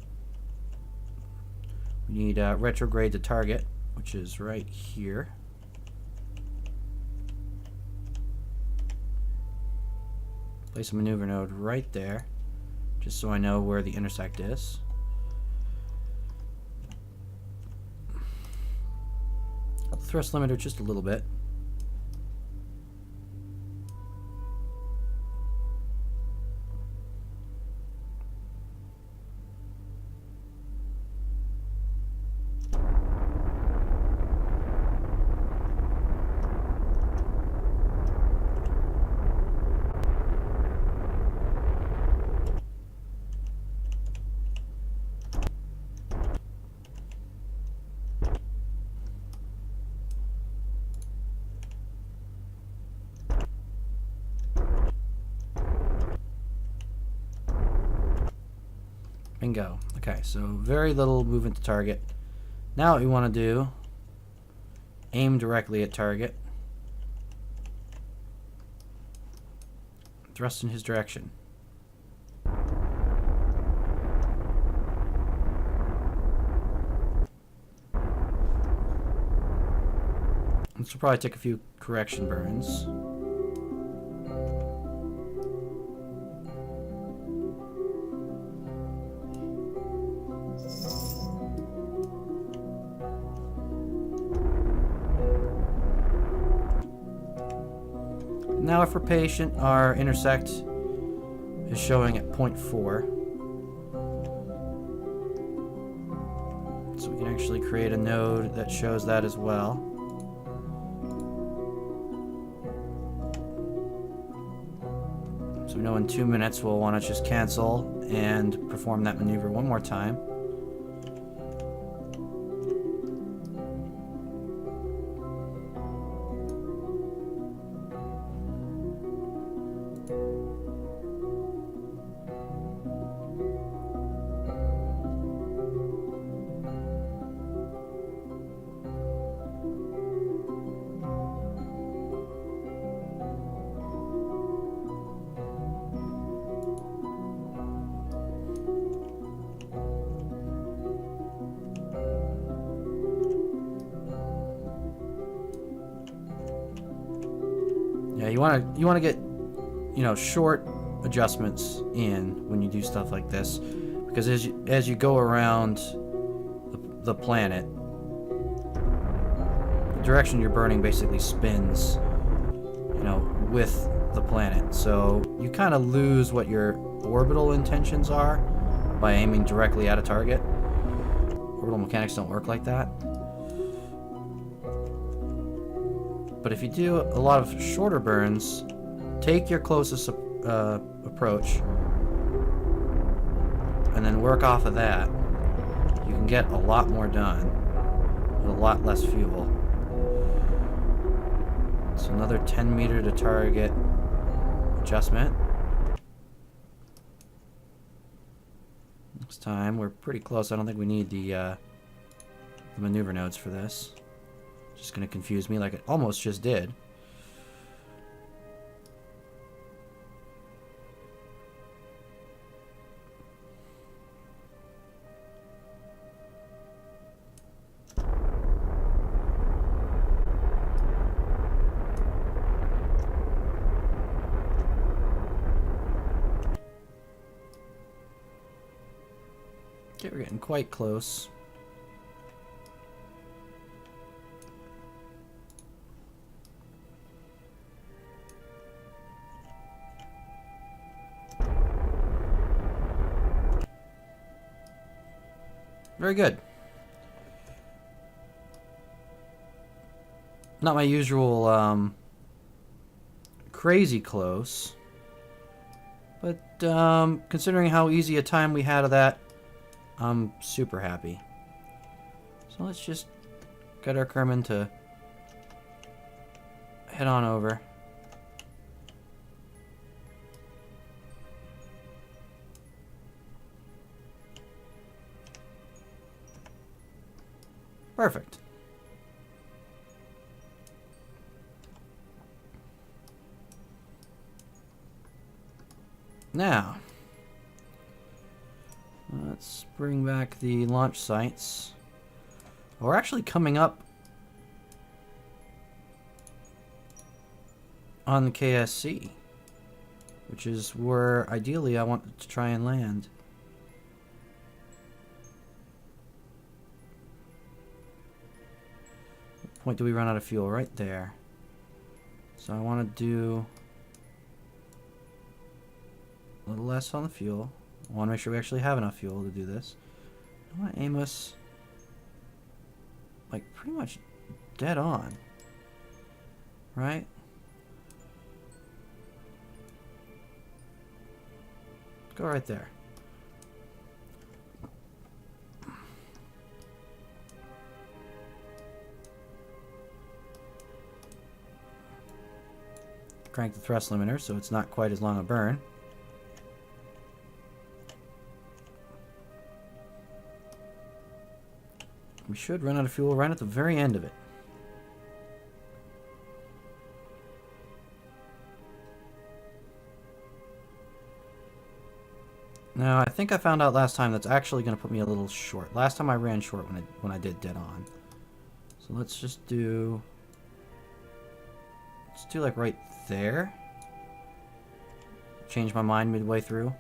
we need retrograde to target, which is right here. Place a maneuver node right there, just so I know where the intersect is. Up the thrust limiter just a little bit. Bingo. Okay, so very little movement to target. Now what we want to do, aim directly at target. Thrust in his direction. This will probably take a few correction burns. Now if we're patient, our intersect is showing at 0.4. So we can actually create a node that shows that as well. So we know in 2 minutes we'll want to just cancel and perform that maneuver one more time. Yeah, you want to get, short adjustments in when you do stuff like this, because as you go around the planet, the direction you're burning basically spins, with the planet. So you kind of lose what your orbital intentions are by aiming directly at a target. Orbital mechanics don't work like that. But if you do a lot of shorter burns, take your closest approach and then work off of that. You can get a lot more done with a lot less fuel. So another 10 meter to target adjustment. Next time, we're pretty close. I don't think we need the maneuver nodes for this. Just going to confuse me like it almost just did. Okay, we're getting quite close. Very good. Not my usual crazy close, but considering how easy a time we had of that, I'm super happy. So let's just get our Kerman to head on over. Perfect. Now, let's bring back the launch sites. We're actually coming up on the KSC, which is where ideally I want to try and land. What point do we run out of fuel? Right there. So I want to do a little less on the fuel. I want to make sure we actually have enough fuel to do this. I want to aim us like pretty much dead on, right? Go right there. Crank the thrust limiter so it's not quite as long a burn. We should run out of fuel right at the very end of it. Now, I think I found out last time that's actually going to put me a little short. Last time I ran short when I did dead on. So let's just do... Let's do like right there. Change my mind midway through.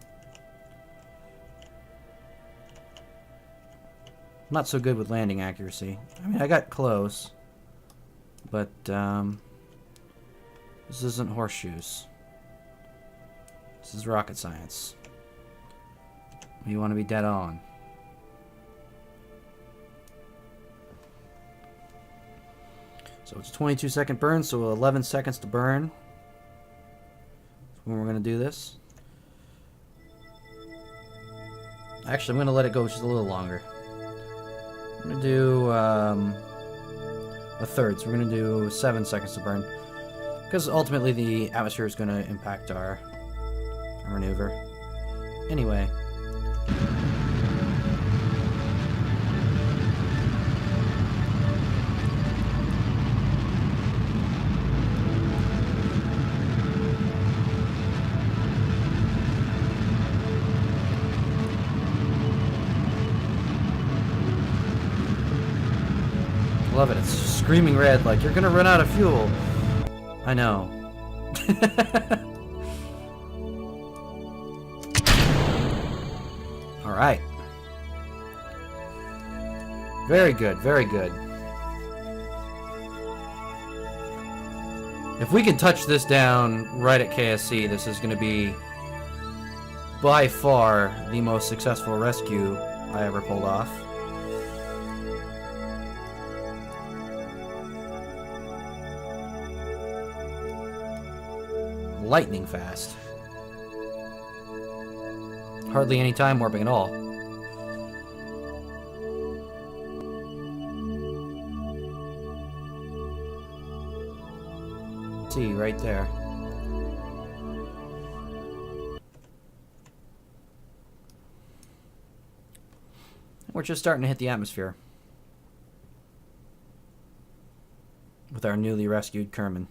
I'm not so good with landing accuracy. I mean, I got close. But, this isn't horseshoes. This is rocket science. You want to be dead on. So it's a 22-second burn, so 11 seconds to burn. That's when we're going to do this. Actually, I'm going to let it go just a little longer. I'm going to do a third, so we're going to do 7 seconds to burn. Because ultimately the atmosphere is going to impact our maneuver. Anyway. Love it. It's screaming red like you're gonna run out of fuel. I know. Alright. Very good, very good. If we can touch this down right at KSC, this is gonna be by far the most successful rescue I ever pulled off. Lightning fast. Hardly any time warping at all. See, right there. We're just starting to hit the atmosphere with our newly rescued Kerman.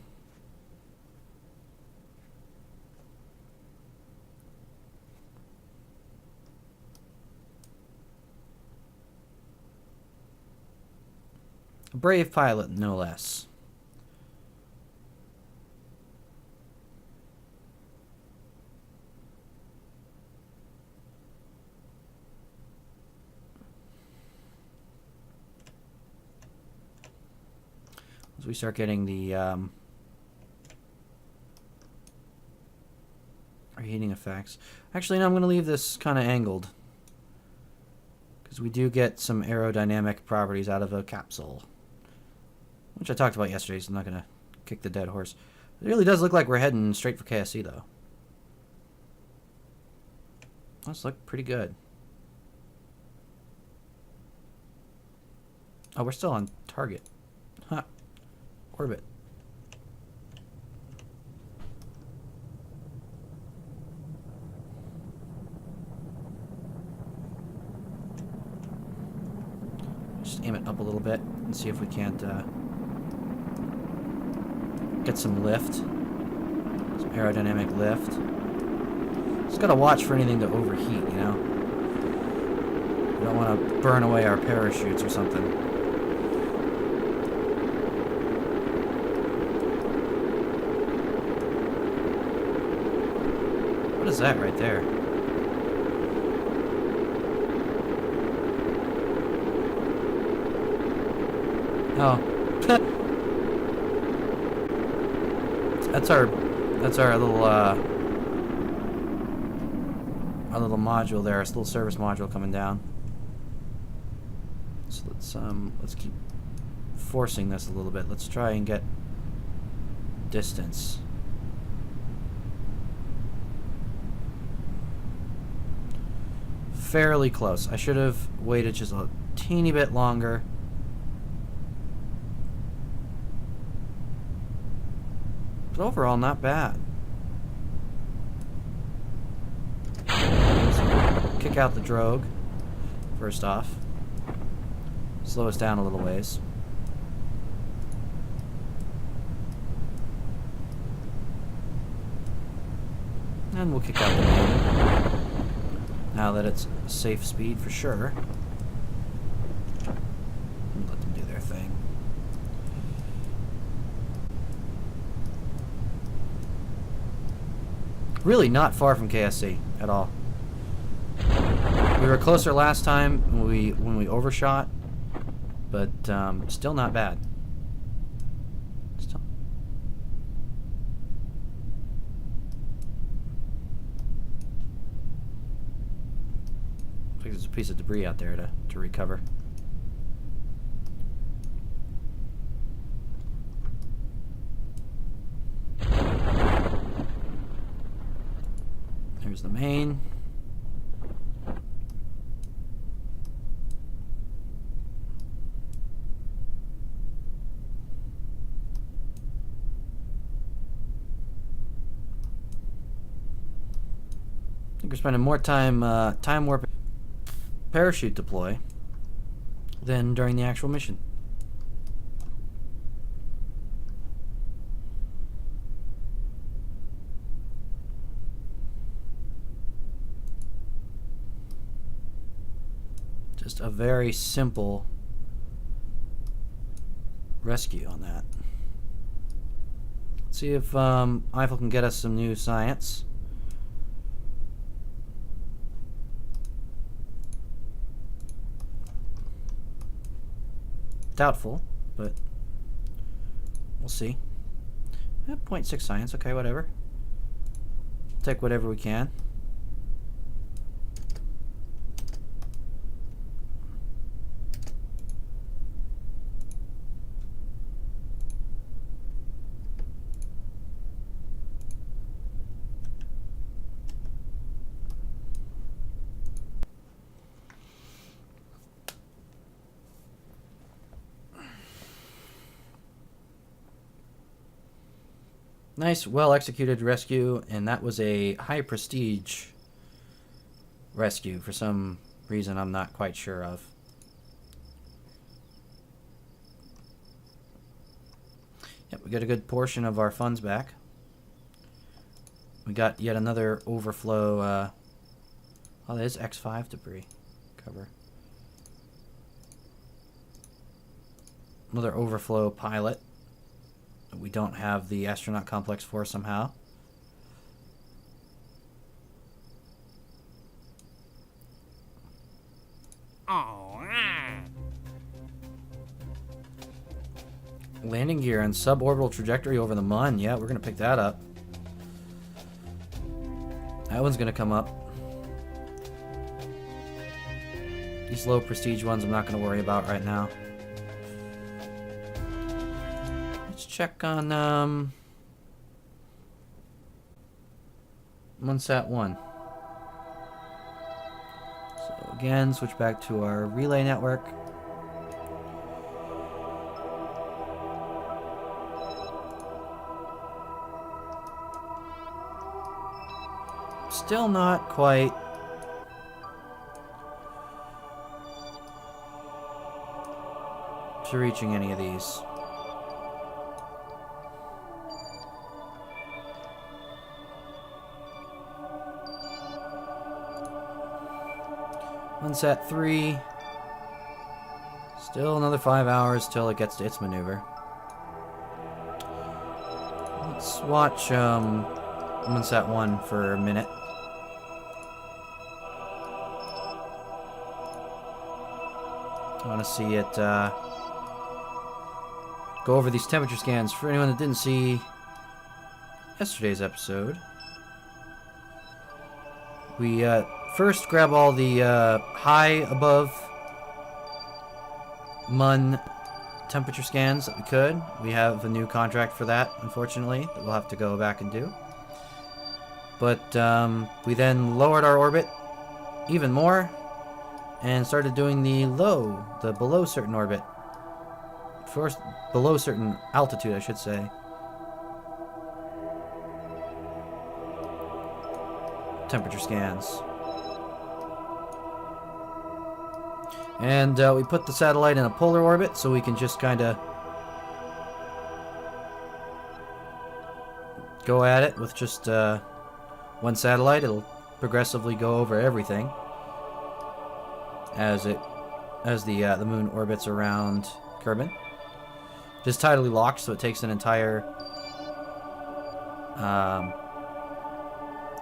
A brave pilot, no less. as we start getting the reheating effects. Actually, no, I'm going to leave this kind of angled, because we do get some aerodynamic properties out of a capsule, which I talked about yesterday, so I'm not going to kick the dead horse. It really does look like we're heading straight for KSC, though. Those look pretty good. Oh, we're still on target. Huh. Orbit. Just aim it up a little bit and see if we can't get some lift. Some aerodynamic lift. Just gotta watch for anything to overheat, you know? We don't want to burn away our parachutes or something. What is that right there? Oh. That's our little module there, our little service module coming down. So let's keep forcing this a little bit. Let's try and get distance. Fairly close. I should have waited just a teeny bit longer. But overall, not bad. So kick out the drogue, first off. Slow us down a little ways. And we'll kick out the main. Now that it's safe speed for sure. Let them do their thing. Really not far from KSC at all. We were closer last time when we overshot, but still not bad. Still. Looks like there's a piece of debris out there to recover. There's the main. I think we're spending more time warp parachute deploy than during the actual mission. Just a very simple rescue on that. Let's see if Eiffel can get us some new science. Doubtful, but we'll see. 0.6 science, okay, whatever. Take whatever we can. Nice, well-executed rescue, and that was a high-prestige rescue for some reason I'm not quite sure of. Yep, we got a good portion of our funds back. We got yet another overflow. Oh, that is X5 debris cover. Another overflow pilot. We don't have the astronaut complex for somehow. Oh, Landing gear and suborbital trajectory over the Mun. Yeah, we're gonna pick that up. That one's gonna come up. These low prestige ones I'm not gonna worry about right now. Let's check on Munsat 1. So again, switch back to our relay network. Still not quite to reaching any of these. Unsat 3. Still another 5 hours till it gets to its maneuver. Let's watch Unsat 1 for a minute. I want to see it go over these temperature scans. For anyone that didn't see yesterday's episode, we first grab all the high above Mun temperature scans that we could. We have a new contract for that, unfortunately, that we'll have to go back and do. But we then lowered our orbit even more and started doing the below certain orbit. First, below certain altitude, I should say. Temperature scans. And we put the satellite in a polar orbit so we can just kind of go at it with just one satellite. It'll progressively go over everything as the moon orbits around Kerbin. Just tidally locked, so it takes an entire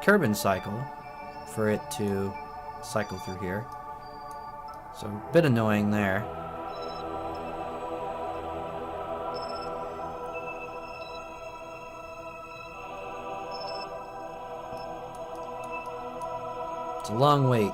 Kerbin cycle for it to cycle through here. So a bit annoying there. It's a long wait.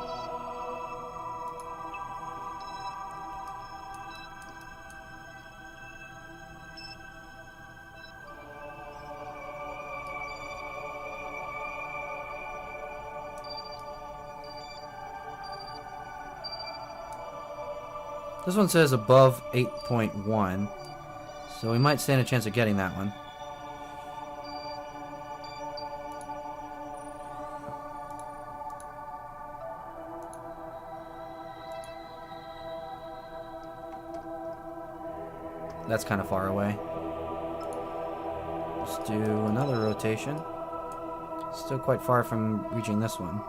This one says above 8.1, so we might stand a chance of getting that one. That's kind of far away. Let's do another rotation. Still quite far from reaching this one.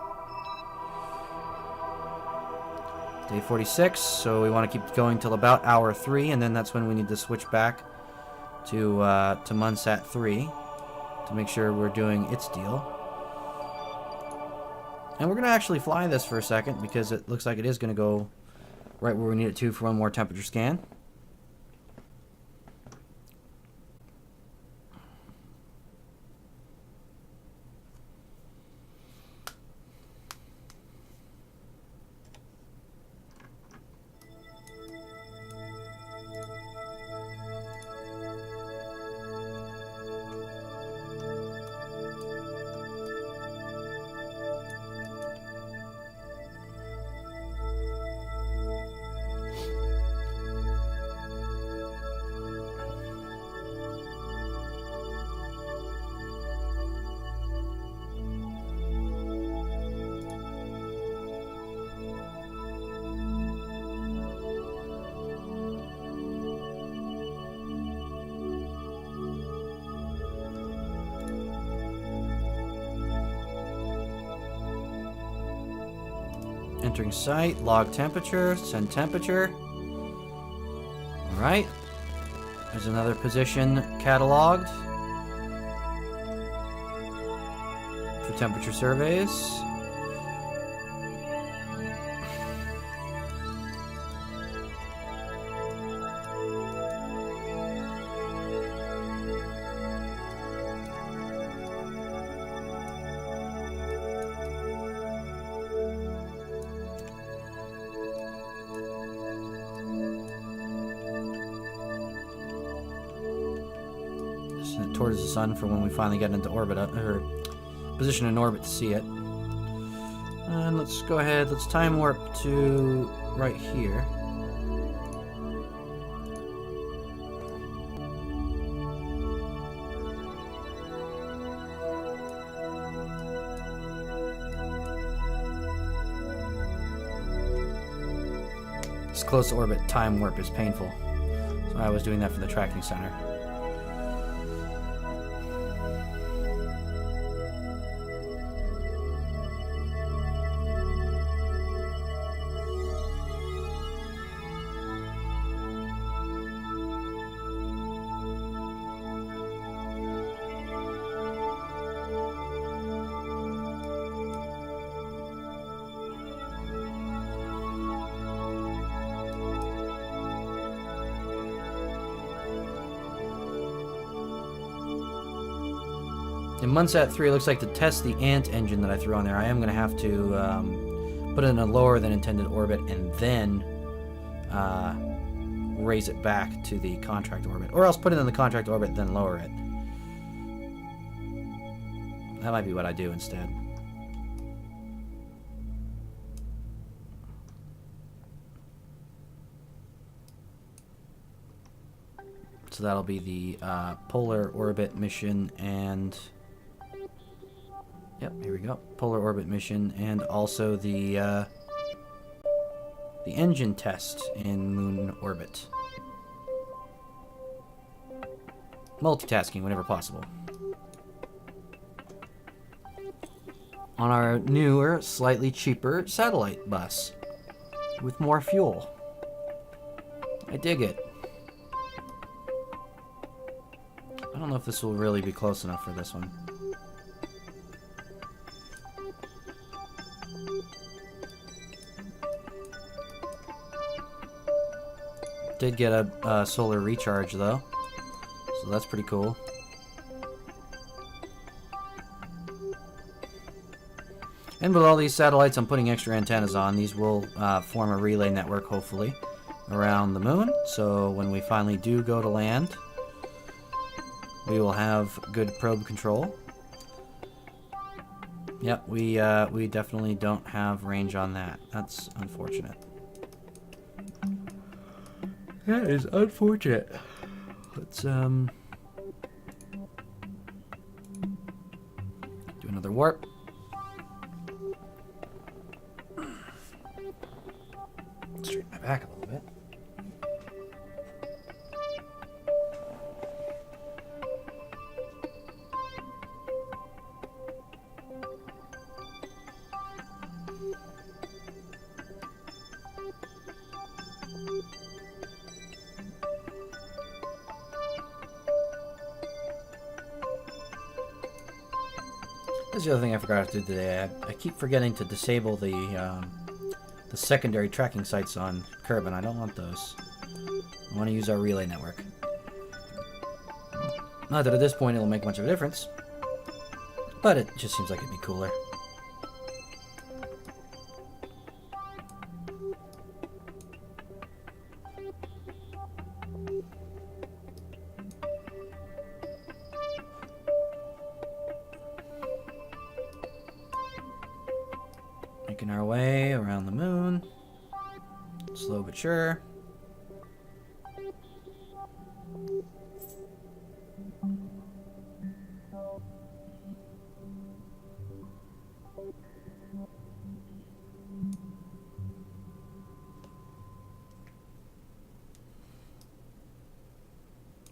Day 46, so we want to keep going till about hour 3, and then that's when we need to switch back to Munsat 3 to make sure we're doing its deal. And we're going to actually fly this for a second because it looks like it is going to go right where we need it to for one more temperature scan. Entering site, log temperature, send temperature. Alright. There's another position cataloged for temperature surveys. set towards the sun for when we finally get into orbit, or position in orbit to see it. And let's go ahead, let's time warp to right here. This close to orbit time warp is painful, so I was doing that for the tracking center. In Munsat 3, it looks like to test the Ant engine that I threw on there, I am going to have to put it in a lower than intended orbit and then raise it back to the contract orbit. Or else put it in the contract orbit, then lower it. That might be what I do instead. So that'll be the polar orbit mission and... Yep, here we go. Polar orbit mission and also the engine test in moon orbit. Multitasking whenever possible. On our newer, slightly cheaper satellite bus with more fuel. I dig it. I don't know if this will really be close enough for this one. Did get a solar recharge though, so that's pretty cool. And with all these satellites, I'm putting extra antennas on. These will form a relay network, hopefully, around the moon. So when we finally do go to land, we will have good probe control. Yep, we definitely don't have range on that. That's unfortunate. That is unfortunate. Let's do another warp. Straighten my back a little bit. That's the other thing I forgot to do today. I keep forgetting to disable the secondary tracking sites on Kerbin. I don't want those. I want to use our relay network. Not that at this point it'll make much of a difference, but it just seems like it'd be cooler. Making our way around the moon. Slow but sure.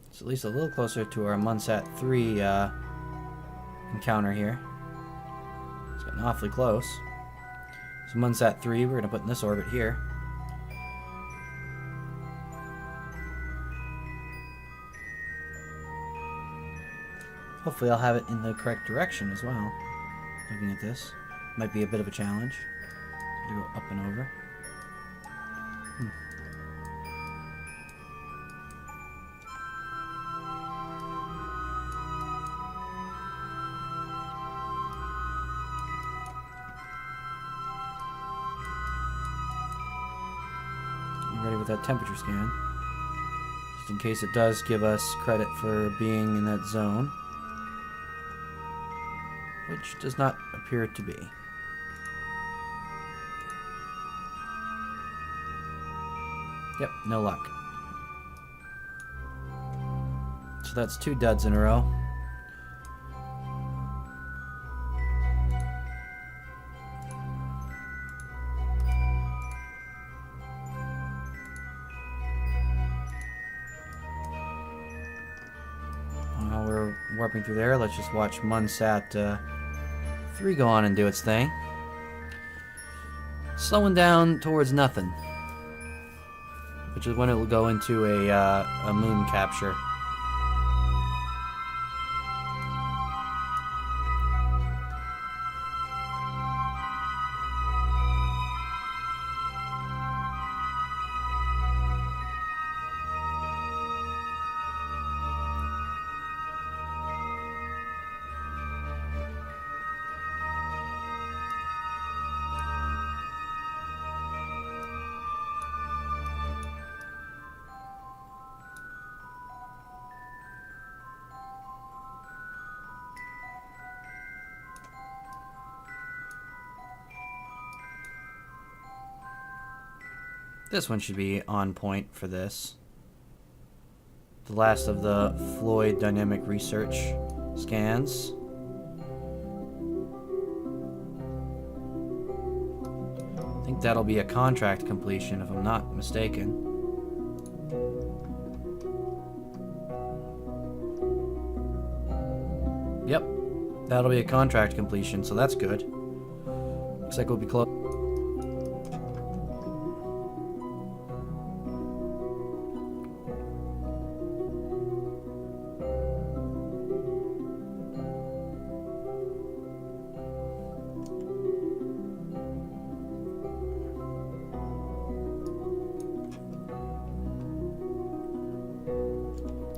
It's at least a little closer to our Munsat 3 encounter here. It's getting awfully close. So Munsat 3, we're going to put in this orbit here. Hopefully I'll have it in the correct direction as well. Looking at this. Might be a bit of a challenge. To go up and over. Ready with that temperature scan. just in case it does give us credit for being in that zone, which does not appear to be. Yep, no luck. So that's 2 duds in a row. While we're warping through there, let's just watch Munsat 3 go on and do its thing. Slowing down towards nothing, which is when it will go into a moon capture. This one should be on point for this. The last of the Floyd dynamic research scans. I think that'll be a contract completion if I'm not mistaken. Yep, that'll be a contract completion, so that's good. Looks like we'll be close.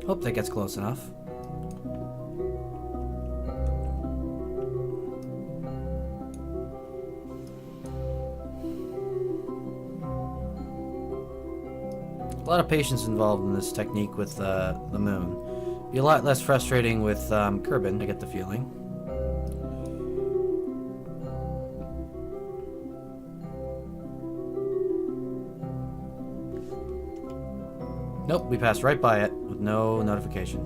Hope that gets close enough. A lot of patience involved in this technique with the moon. Be a lot less frustrating with Kerbin, I get the feeling. Nope, we passed right by it with no notification.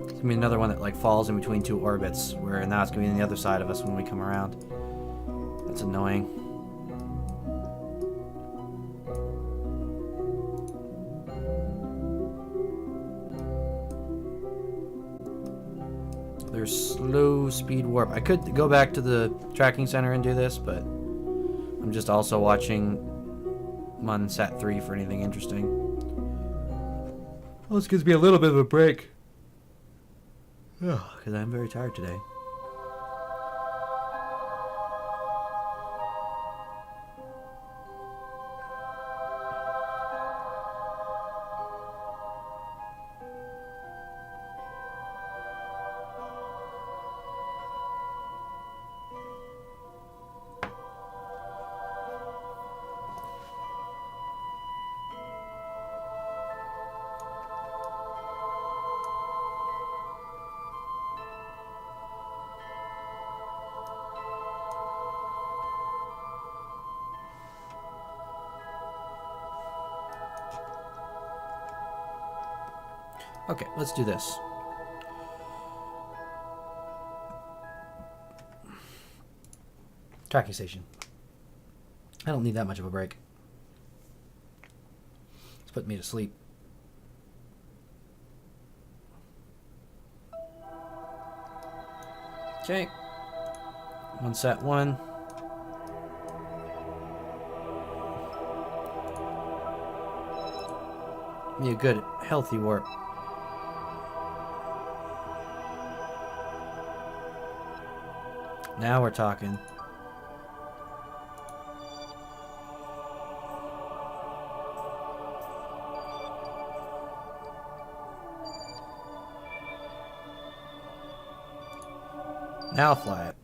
It's gonna be another one that like falls in between 2 orbits, where now it's gonna be on the other side of us when we come around. That's annoying. There's slow speed warp. I could go back to the tracking center and do this, but I'm just also watching Munsat 3 for anything interesting. Well, this gives me a little bit of a break. Because I'm very tired today. Okay, let's do this. Tracking station. I don't need that much of a break. It's putting me to sleep. Okay. Munsat 1. Be a good, healthy warp. Now we're talking. Now fly it.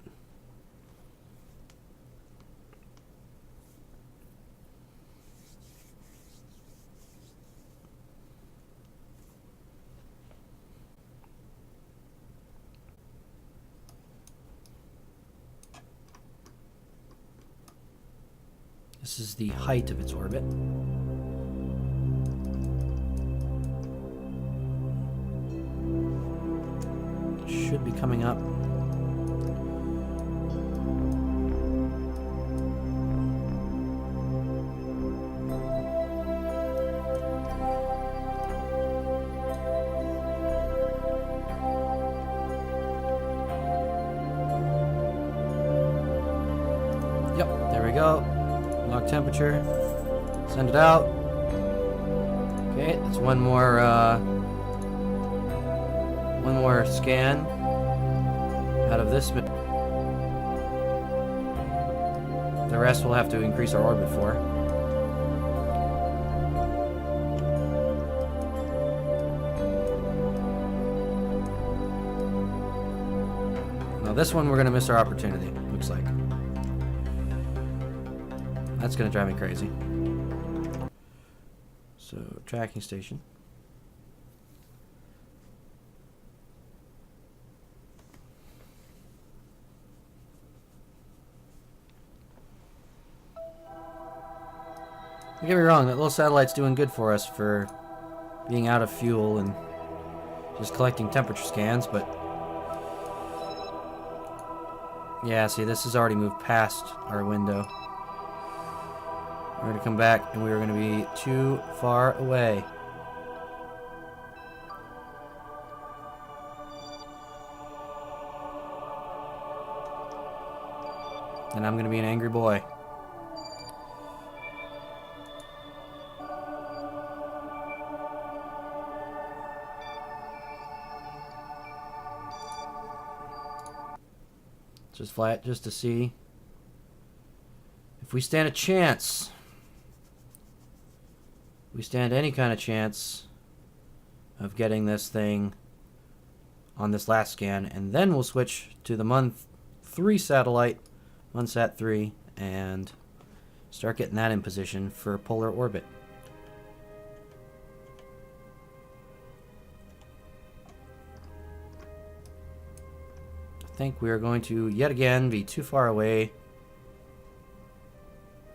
This is the height of its orbit. Should be coming up. Yep, there we go. Log temperature. Send it out. Okay, that's one more scan out of this. The rest we'll have to increase our orbit for. Now this one we're gonna miss our opportunity, looks like. That's gonna drive me crazy. So, tracking station. Don't get me wrong, that little satellite's doing good for us for being out of fuel and just collecting temperature scans, but yeah, see, this has already moved past our window. We're going to come back and we're going to be too far away. And I'm going to be an angry boy. Just fly it just to see if we stand a chance. We stand any kind of chance of getting this thing on this last scan, and then we'll switch to the month 3 satellite, Munsat 3, and start getting that in position for polar orbit. I think we are going to yet again be too far away,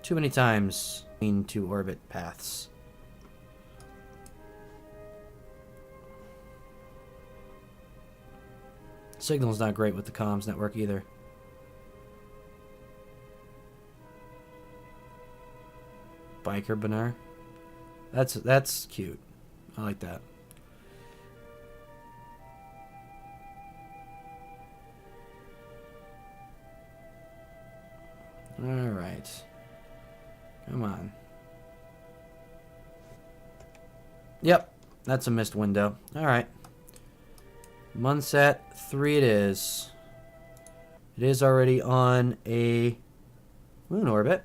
too many times between 2 orbit paths. Signal's not great with the comms network either. Biker Banar. That's cute. I like that. Alright. Come on. Yep, that's a missed window. Alright. Munsat 3 it is. It is already on a moon orbit.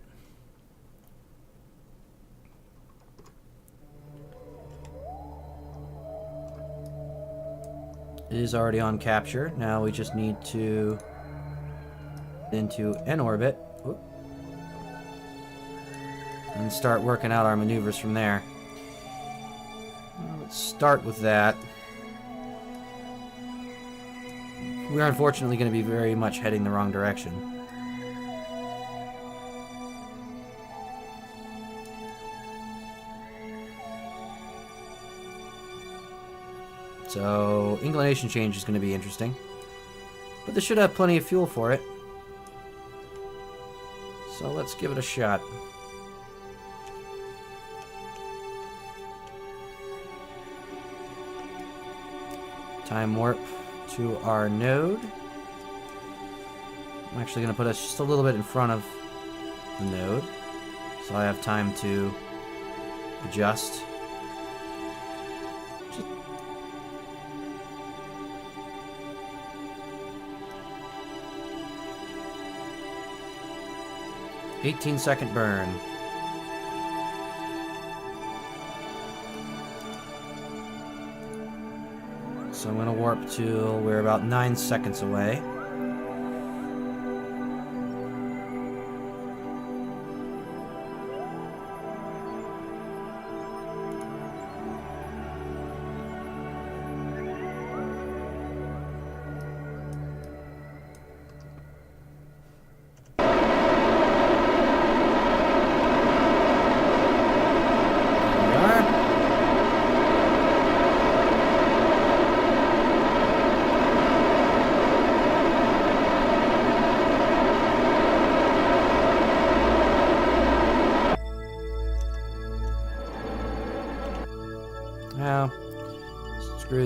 It is already on capture. Now we just need to into an orbit. Whoop. And start working out our maneuvers from there. Well, let's start with that. We're unfortunately going to be very much heading the wrong direction. So, inclination change is going to be interesting. But this should have plenty of fuel for it. So let's give it a shot. Time warp to our node. I'm actually going to put us just a little bit in front of the node, so I have time to adjust. Just 18-second burn. So I'm going to warp to, we're about 9 seconds away.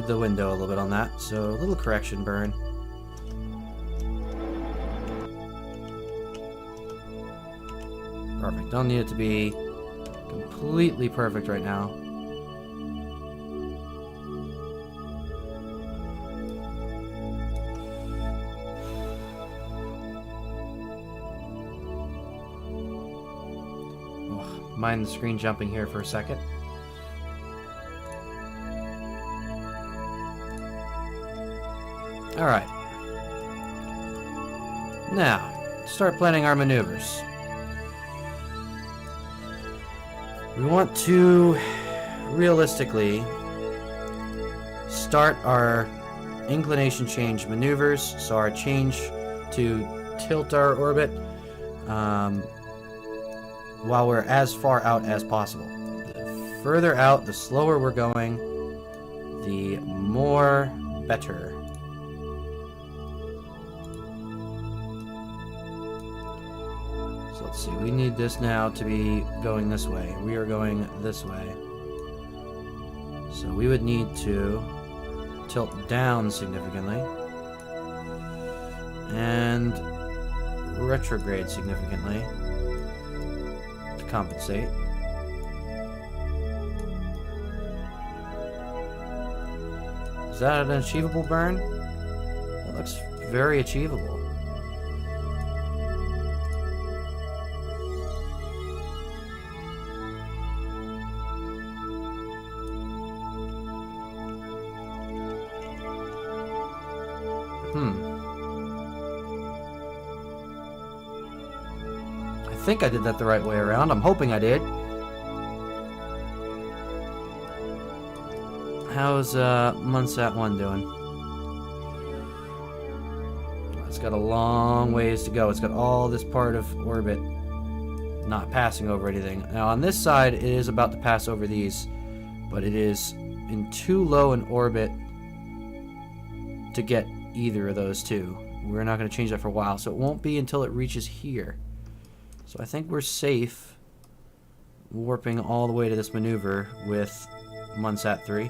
smooth the window a little bit on that, so a little correction burn. Perfect. Don't need it to be completely perfect right now. Ugh, mind the screen jumping here for a second. Alright. Now, start planning our maneuvers. We want to realistically start our inclination change maneuvers, so our change to tilt our orbit while we're as far out as possible. The further out, the slower we're going, the more better. So let's see, we need this now to be going this way. We are going this way. So we would need to tilt down significantly and retrograde significantly to compensate. Is that an achievable burn? That looks very achievable. I think I did that the right way around. I'm hoping I did. How's Munsat 1 doing? It's got a long ways to go. It's got all this part of orbit not passing over anything. Now on this side, it is about to pass over these, but it is in too low an orbit to get either of those two. We're not going to change that for a while, so it won't be until it reaches here. So I think we're safe warping all the way to this maneuver with Munsat 3.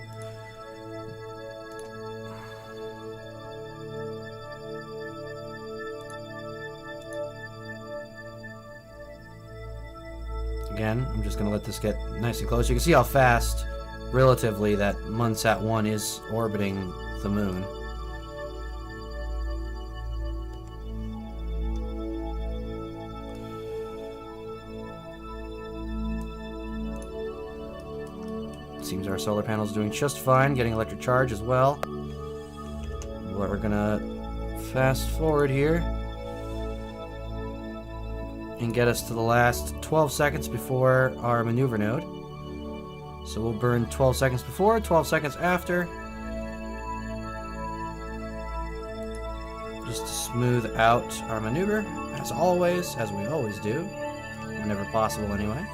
Again, I'm just going to let this get nice and close. You can see how fast, relatively, that Munsat 1 is orbiting the moon. Seems our solar panel's doing just fine, getting electric charge as well. We're gonna fast forward here and get us to the last 12 seconds before our maneuver node. So we'll burn 12 seconds before, 12 seconds after, just to smooth out our maneuver, as always, as we always do, whenever possible anyway.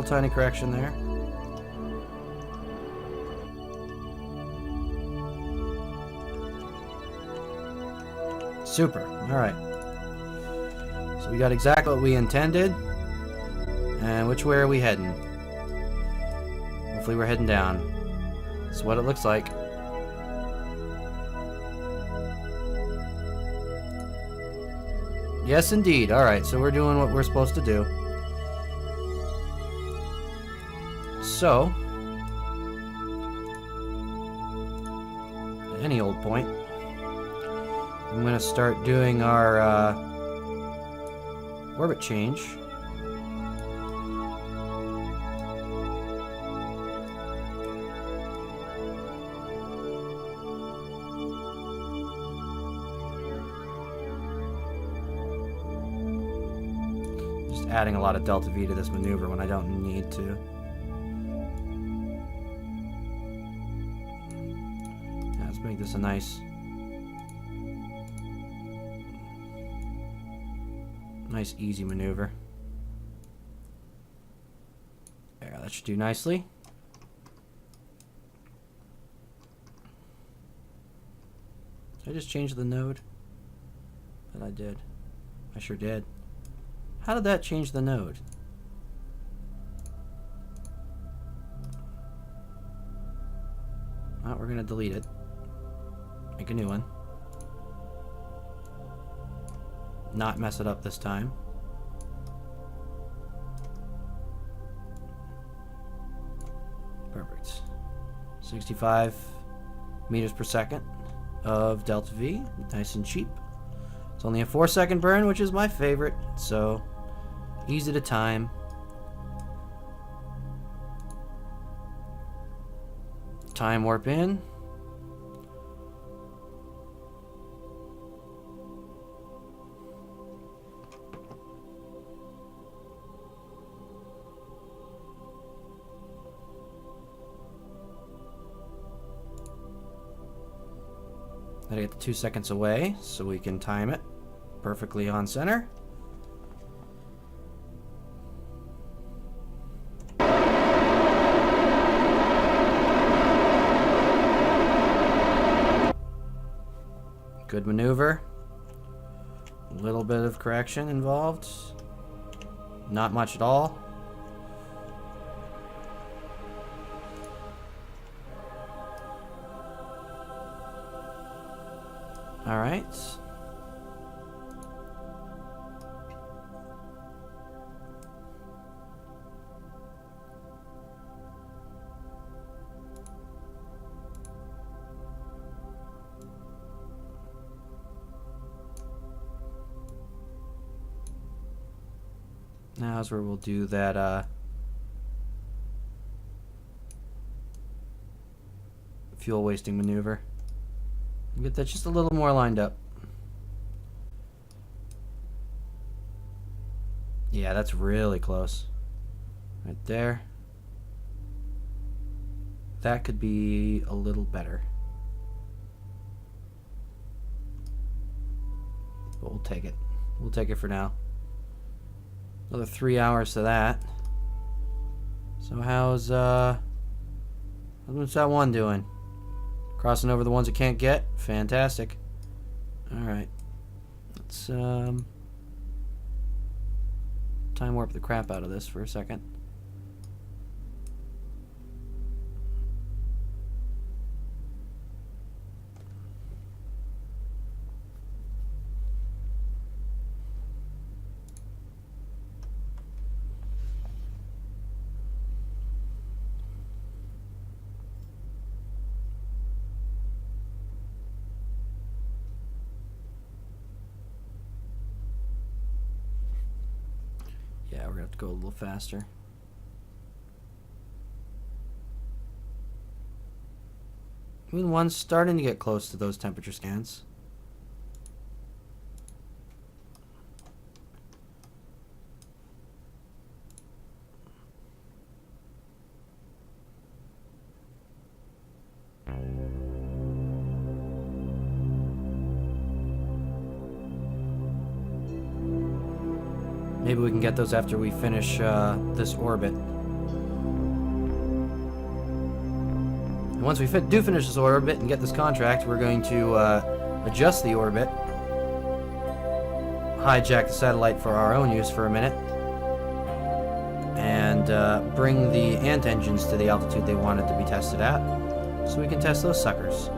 Tiny correction there. Super. Alright. So we got exactly what we intended. And which way are we heading? Hopefully we're heading down. That's what it looks like. Yes, indeed. Alright, so we're doing what we're supposed to do. So, at any old point, I'm going to start doing our orbit change. Just adding a lot of delta V to this maneuver when I don't need to. make this a nice easy maneuver. There, that should do nicely. Did I just change the node? That I did. I sure did. How did that change the node? Well, we're gonna delete it. Make a new one. Not mess it up this time. Perfect. 65 meters per second of delta V. Nice and cheap. It's only a 4-second burn, which is my favorite, so easy to time. Time warp in. Gotta get the 2 seconds away so we can time it perfectly on center. Good maneuver. A little bit of correction involved. Not much at all. All right. Now's where we'll do that fuel wasting maneuver. Get that just a little more lined up. Yeah, that's really close. Right there. That could be a little better. But we'll take it. We'll take it for now. Another 3 hours to that. So how's that one doing? Crossing over the ones it can't get? Fantastic. Alright. Let's time warp the crap out of this for a second. Yeah, we're gonna have to go a little faster. Moon 1's starting to get close to those temperature scans. Maybe we can get those after we finish this orbit. And once we do finish this orbit and get this contract, we're going to adjust the orbit, hijack the satellite for our own use for a minute, and bring the ant engines to the altitude they wanted to be tested at, so we can test those suckers.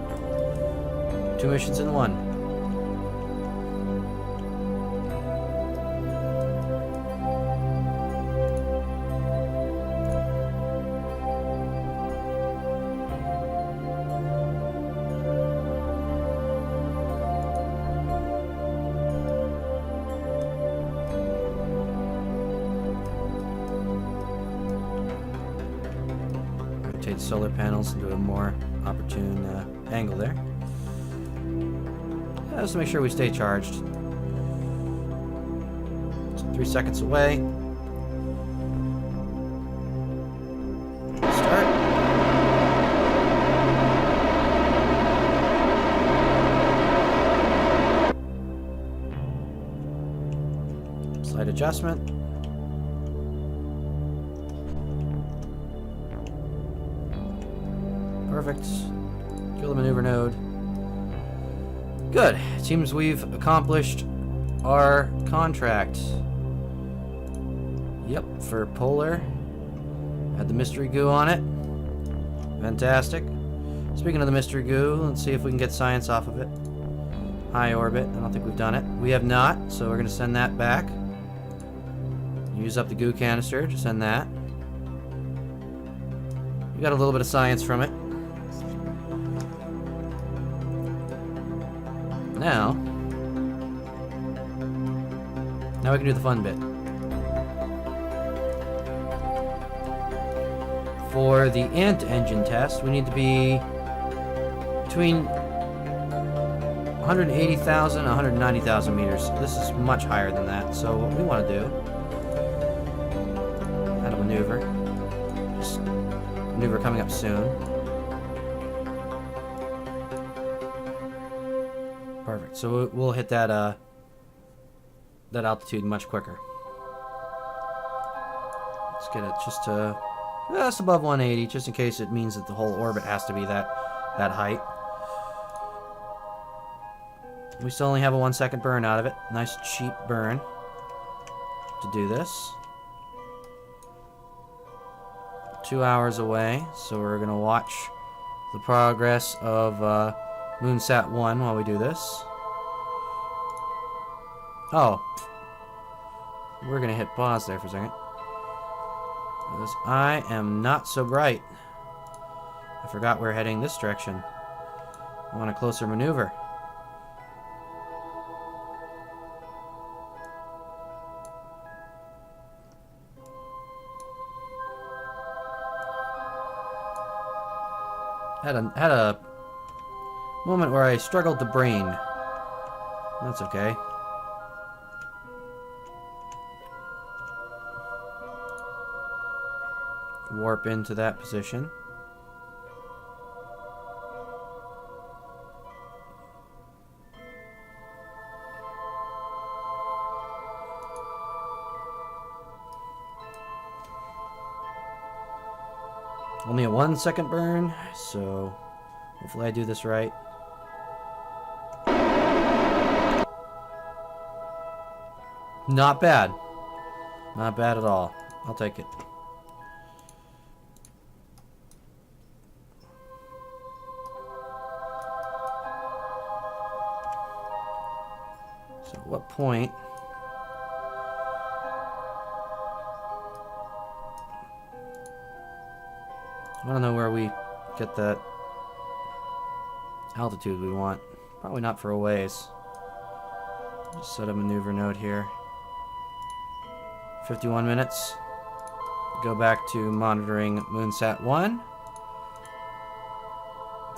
2 missions in 1. Rotate solar panels into a more opportune angle there. Just to make sure we stay charged. So 3 seconds away. Start. adjustment. Perfect. Kill the maneuver node. Good. It seems we've accomplished our contract. Yep, for Polar. Had the mystery goo on it. Fantastic. Speaking of the mystery goo, let's see if we can get science off of it. High orbit. I don't think we've done it. We have not, so we're going to send that back. Use up the goo canister to send that. We got a little bit of science from it. Now we can do the fun bit. For the ant engine test, we need to be between 180,000 and 190,000 meters. This is much higher than that, so what we want to do, add a maneuver. Just maneuver coming up soon. Perfect. So we'll hit that that altitude much quicker. Let's get it just to just above 180, just in case it means that the whole orbit has to be that height. We still only have a 1 second burn out of it. Nice cheap burn to do this. 2 hours away, so we're gonna watch the progress of Moonsat 1 while we do this. Oh. We're gonna hit pause there for a second. Because I am not so bright. I forgot we're heading this direction. I want a closer maneuver. Had a moment where I struggled to brain. That's okay. Warp into that position. Only a 1 second burn, so hopefully I do this right. Not bad. Not bad at all. I'll take it. So at what point... I don't know where we get that altitude we want. Probably not for a ways. Just set a maneuver node here. 51 minutes. Go back to monitoring Moonsat 1.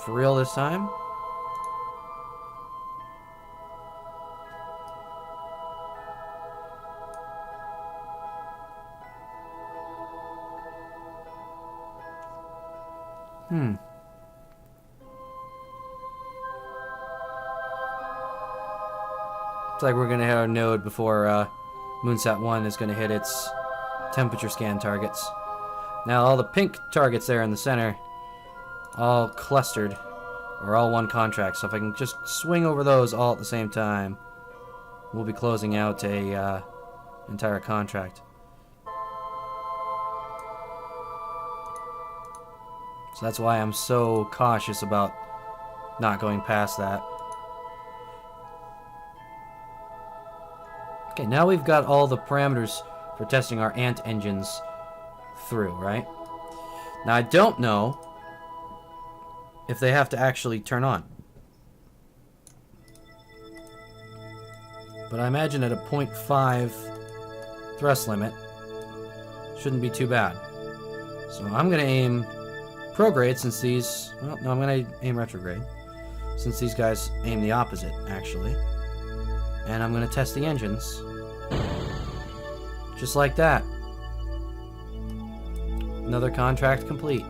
For real this time. Looks like we're going to hit our node before Moonsat 1 is going to hit its temperature scan targets. Now all the pink targets there in the center, all clustered, are all one contract. So if I can just swing over those all at the same time, we'll be closing out a entire contract. So that's why I'm so cautious about not going past that. Okay, now we've got all the parameters for testing our ant engines through, right? Now I don't know if they have to actually turn on. But I imagine at a 0.5 thrust limit, shouldn't be too bad. So I'm going to aim prograde since these... Well, no, I'm going to aim retrograde. Since these guys aim the opposite, actually. And I'm going to test the engines. Just like that. Another contract complete.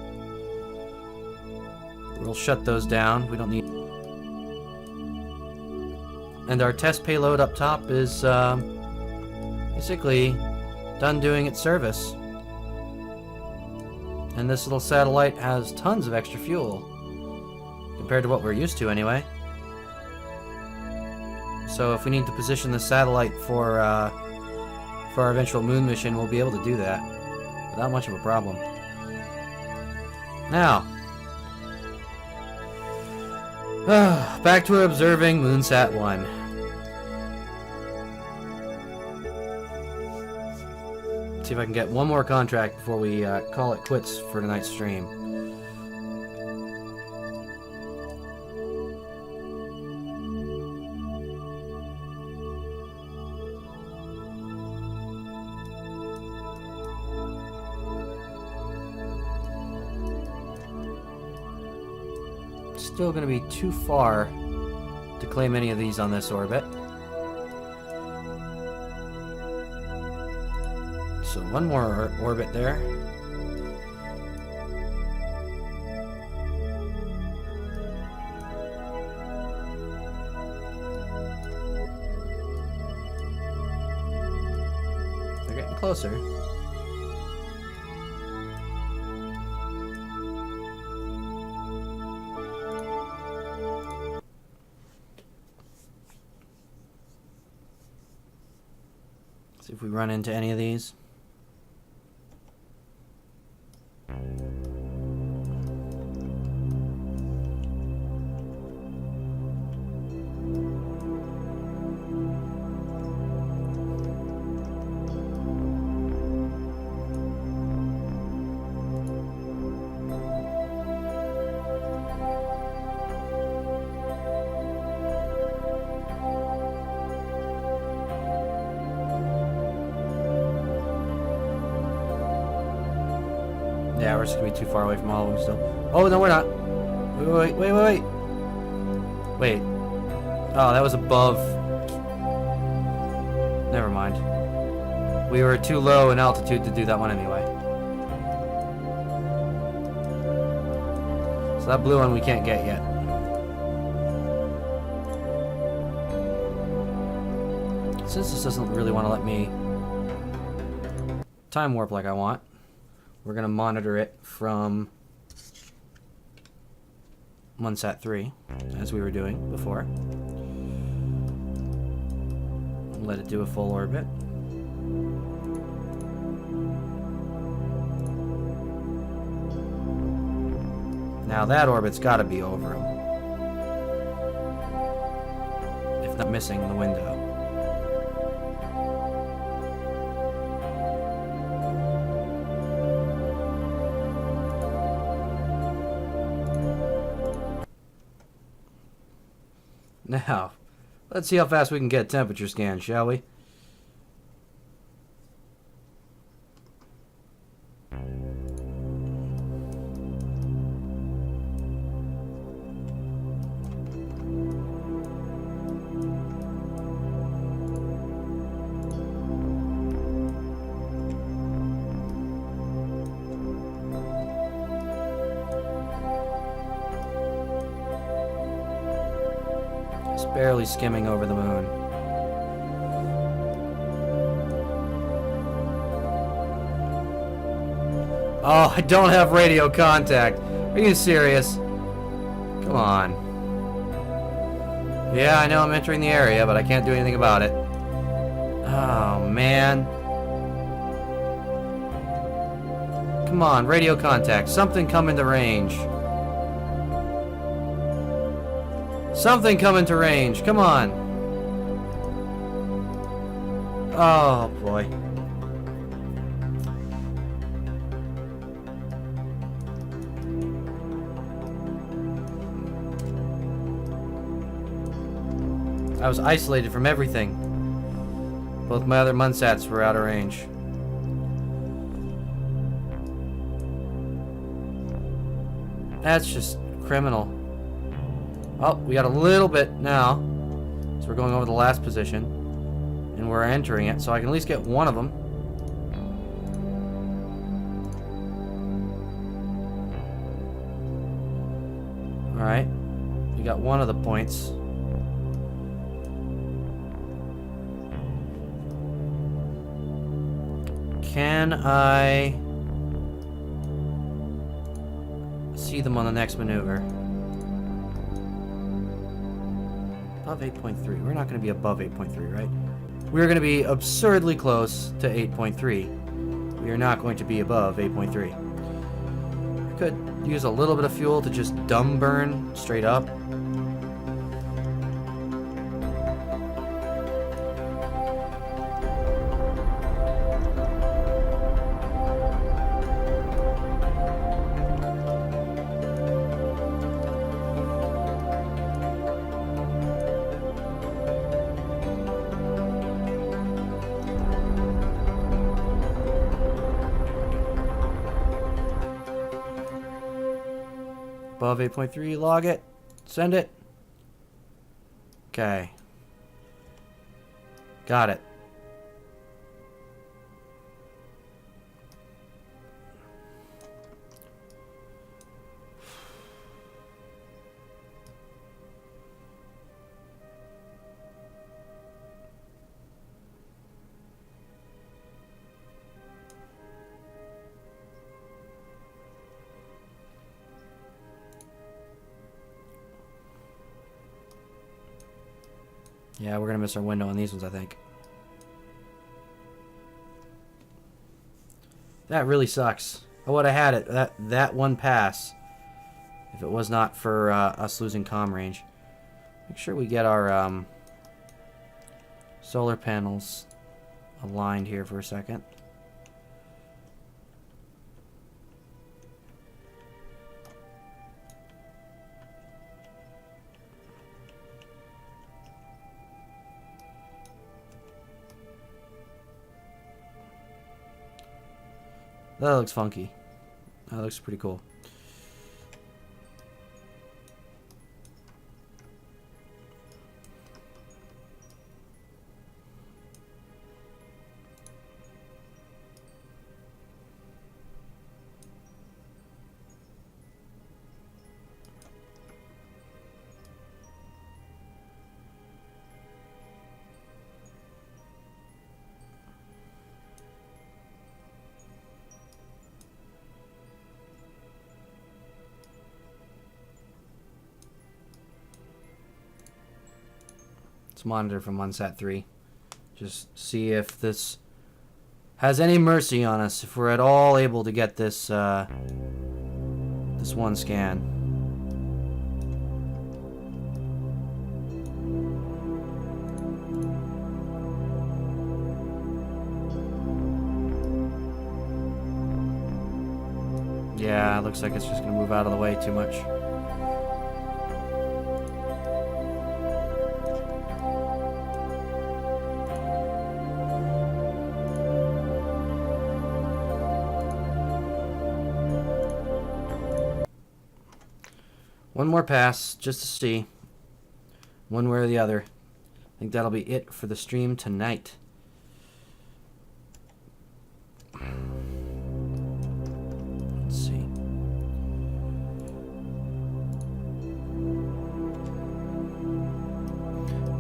We'll shut those down. We don't need... And our test payload up top is basically done doing its service. And this little satellite has tons of extra fuel, compared to what we're used to anyway. So if we need to position the satellite for our eventual moon mission, we'll be able to do that without much of a problem. Now, back to observing Moonsat 1. See if I can get one more contract before we call it quits for tonight's stream. Still going to be too far to claim any of these on this orbit. So one more orbit there. They're getting closer. See if we run into any of these. Yeah, we're just gonna be too far away from all of them still. Oh, no, we're not. Wait. Wait. Oh, that was above. Never mind. We were too low in altitude to do that one anyway. So that blue one we can't get yet. Since this doesn't really want to let me time warp like I want, we're going to monitor it from Moonsat 3, as we were doing before. Let it do a full orbit. Now that orbit's got to be over him, if not missing the window. Now, let's see how fast we can get temperature scan, shall we? Barely skimming over the moon. Oh, I don't have radio contact. Are you serious? Come on. Yeah, I know I'm entering the area, but I can't do anything about it. Oh, man. Come on, radio contact. Something come into range. Something come into range. Come on. Oh, boy. I was isolated from everything. Both my other Moonsats were out of range. That's just criminal. Oh, we got a little bit now. So we're going over the last position. And we're entering it, so I can at least get one of them. Alright. We got one of the points. Can I see them on the next maneuver? Above 8.3. We're not going to be above 8.3, right? We're going to be absurdly close to 8.3. We are not going to be above 8.3. I could use a little bit of fuel to just dumb burn straight up. Above 8.3, log it, send it. Okay. Got it. Yeah, we're gonna miss our window on these ones, I think. That really sucks. I would have had it that one pass if it was not for us losing comm range. Make sure we get our solar panels aligned here for a second. That looks funky. That looks pretty cool. Let's monitor from OneSat 3. Just see if this has any mercy on us, if we're at all able to get this this one scan. Yeah, it looks like it's just gonna move out of the way too much. One more pass, just to see. One way or the other. I think that'll be it for the stream tonight. Let's see.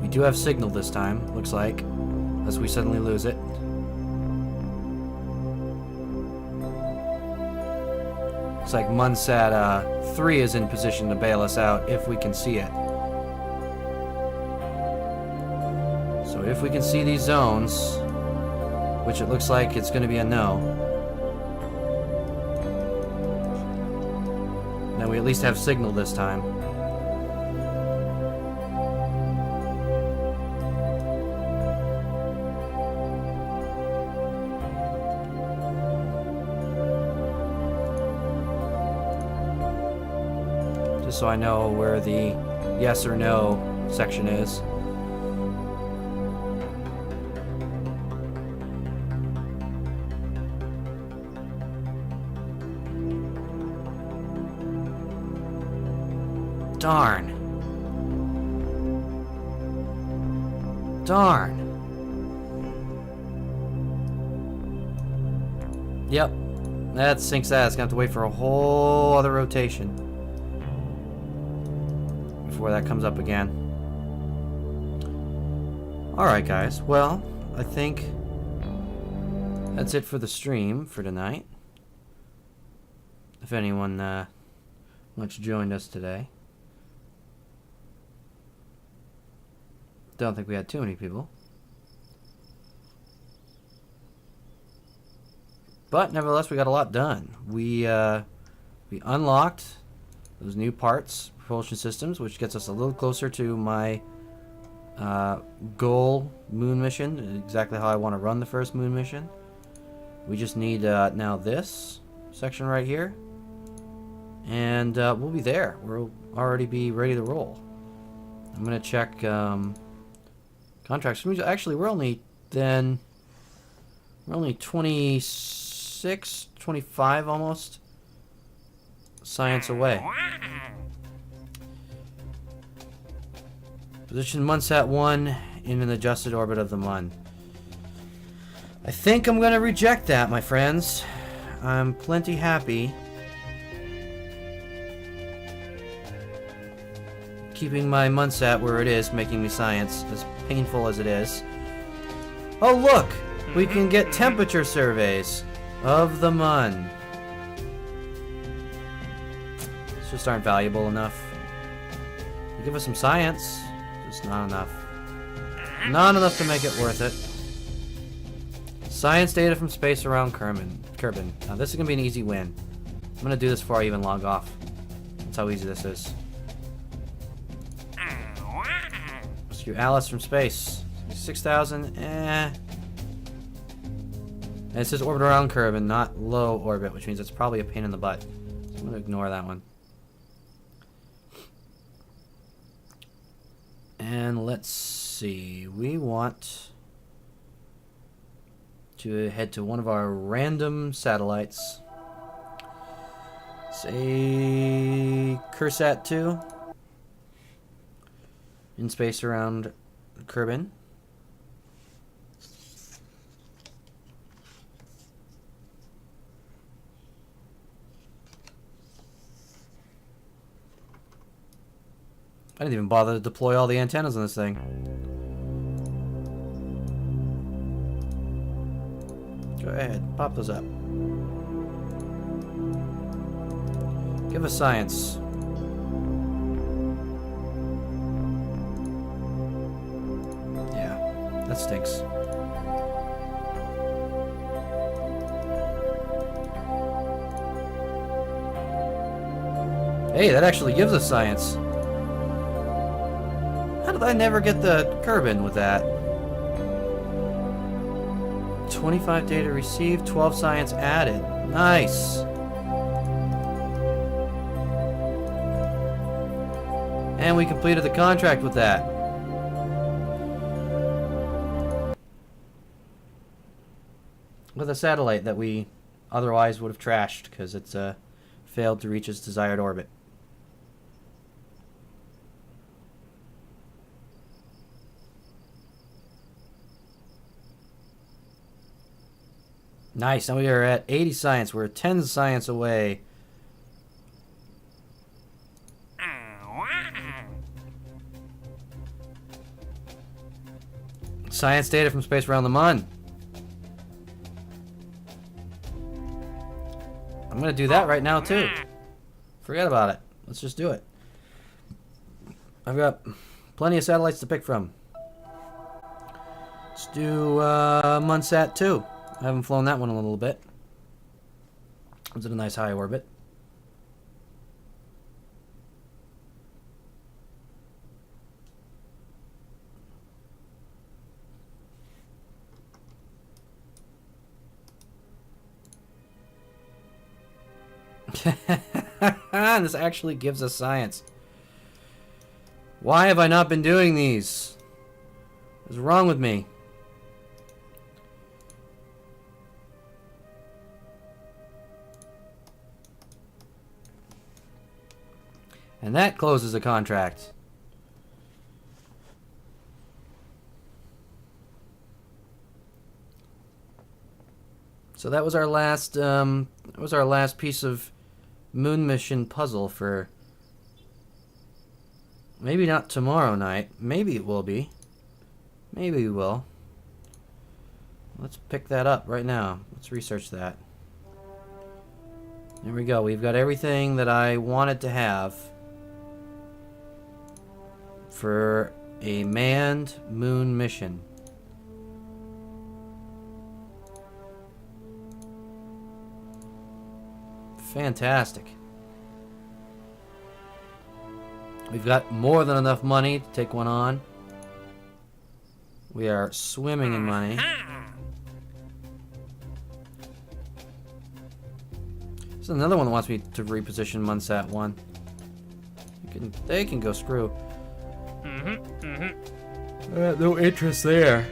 We do have signal this time, looks like. Unless we suddenly lose it. Looks like Munsat 3 is in position to bail us out if we can see it. So if we can see these zones, which it looks like it's going to be a no, then we at least have signal this time. So I know where the yes or no section is. Darn. Darn. Yep. That sinks that. It's gonna have to wait for a whole other rotation before that comes up again. Alright guys, well, I think That's it for the stream for tonight. If anyone much joined us today. Don't think we had too many people. But nevertheless, we got a lot done. We unlocked those new parts, propulsion systems, which gets us a little closer to my goal moon mission, exactly how I want to run the first moon mission. We just need now this section right here, and we'll be there. We'll already be ready to roll. I'm gonna check contracts. Actually, we're only 26, 25 almost science away. Position Munsat 1 in an adjusted orbit of the Mun. I think I'm going to reject that, my friends. I'm plenty happy keeping my Munsat where it is, making me science, as painful as it is. Oh look! We can get temperature surveys of the Mun. These just aren't valuable enough. They give us some science. Just not enough. Not enough to make it worth it. Science data from space around Kerbin. Now this is going to be an easy win. I'm going to do this before I even log off. That's how easy this is. Rescue Alice from space. 6,000. And it says orbit around Kerbin, not low orbit, which means it's probably a pain in the butt. So I'm going to ignore that one. And let's see, we want to head to one of our random satellites. Say Kursat 2 in space around Kerbin. I didn't even bother to deploy all the antennas on this thing. Go ahead, pop those up. Give us science. Yeah, that stinks. Hey, that actually gives us science. How did I never get the Kerbin with that? 25 data received, 12 science added. Nice. And we completed the contract with that. With a satellite that we otherwise would have trashed because it's failed to reach its desired orbit. Nice. Now we are at 80 science. We're 10 science away. Science data from space around the Mun. I'm going to do that right now, too. Forget about it. Let's just do it. I've got plenty of satellites to pick from. Let's do Munsat 2. I haven't flown that one in a little bit. It was in a nice high orbit. This actually gives us science. Why have I not been doing these? What's wrong with me? And that closes the contract. So that was our last piece of moon mission puzzle for maybe not tomorrow night. Maybe it will be. Maybe we will. Let's pick that up right now. Let's research that. There we go. We've got everything that I wanted to have for a manned moon mission. Fantastic. We've got more than enough money to take one on. We are swimming in money. There's another one that wants me to reposition Munsat 1. They can go screw. No interest there.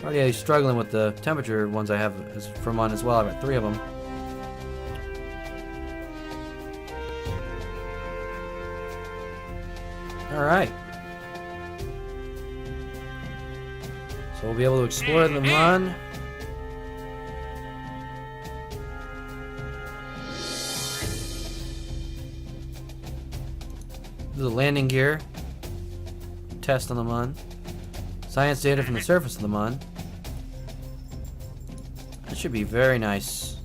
Already struggling with the temperature ones I have for Mun as well. I've got 3 of them. Alright. So we'll be able to explore the Mun. Do the landing gear test on the Mun. Science data from the surface of the Mun. That should be very nice.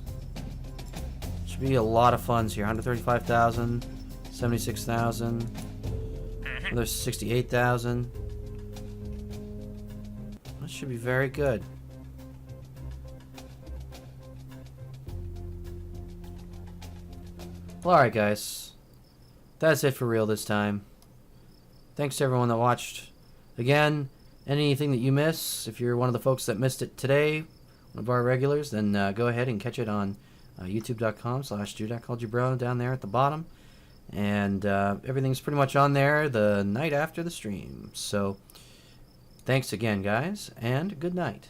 Should be a lot of funds here. 135,000, 76,000. Another 68,000. That should be very good. Well, alright guys. That's it for real this time. Thanks to everyone that watched. Again, anything that you miss, if you're one of the folks that missed it today, one of our regulars, then go ahead and catch it on youtube.com/Jude. down there at the bottom. And everything's pretty much on there the night after the stream. So, thanks again, guys, and good night.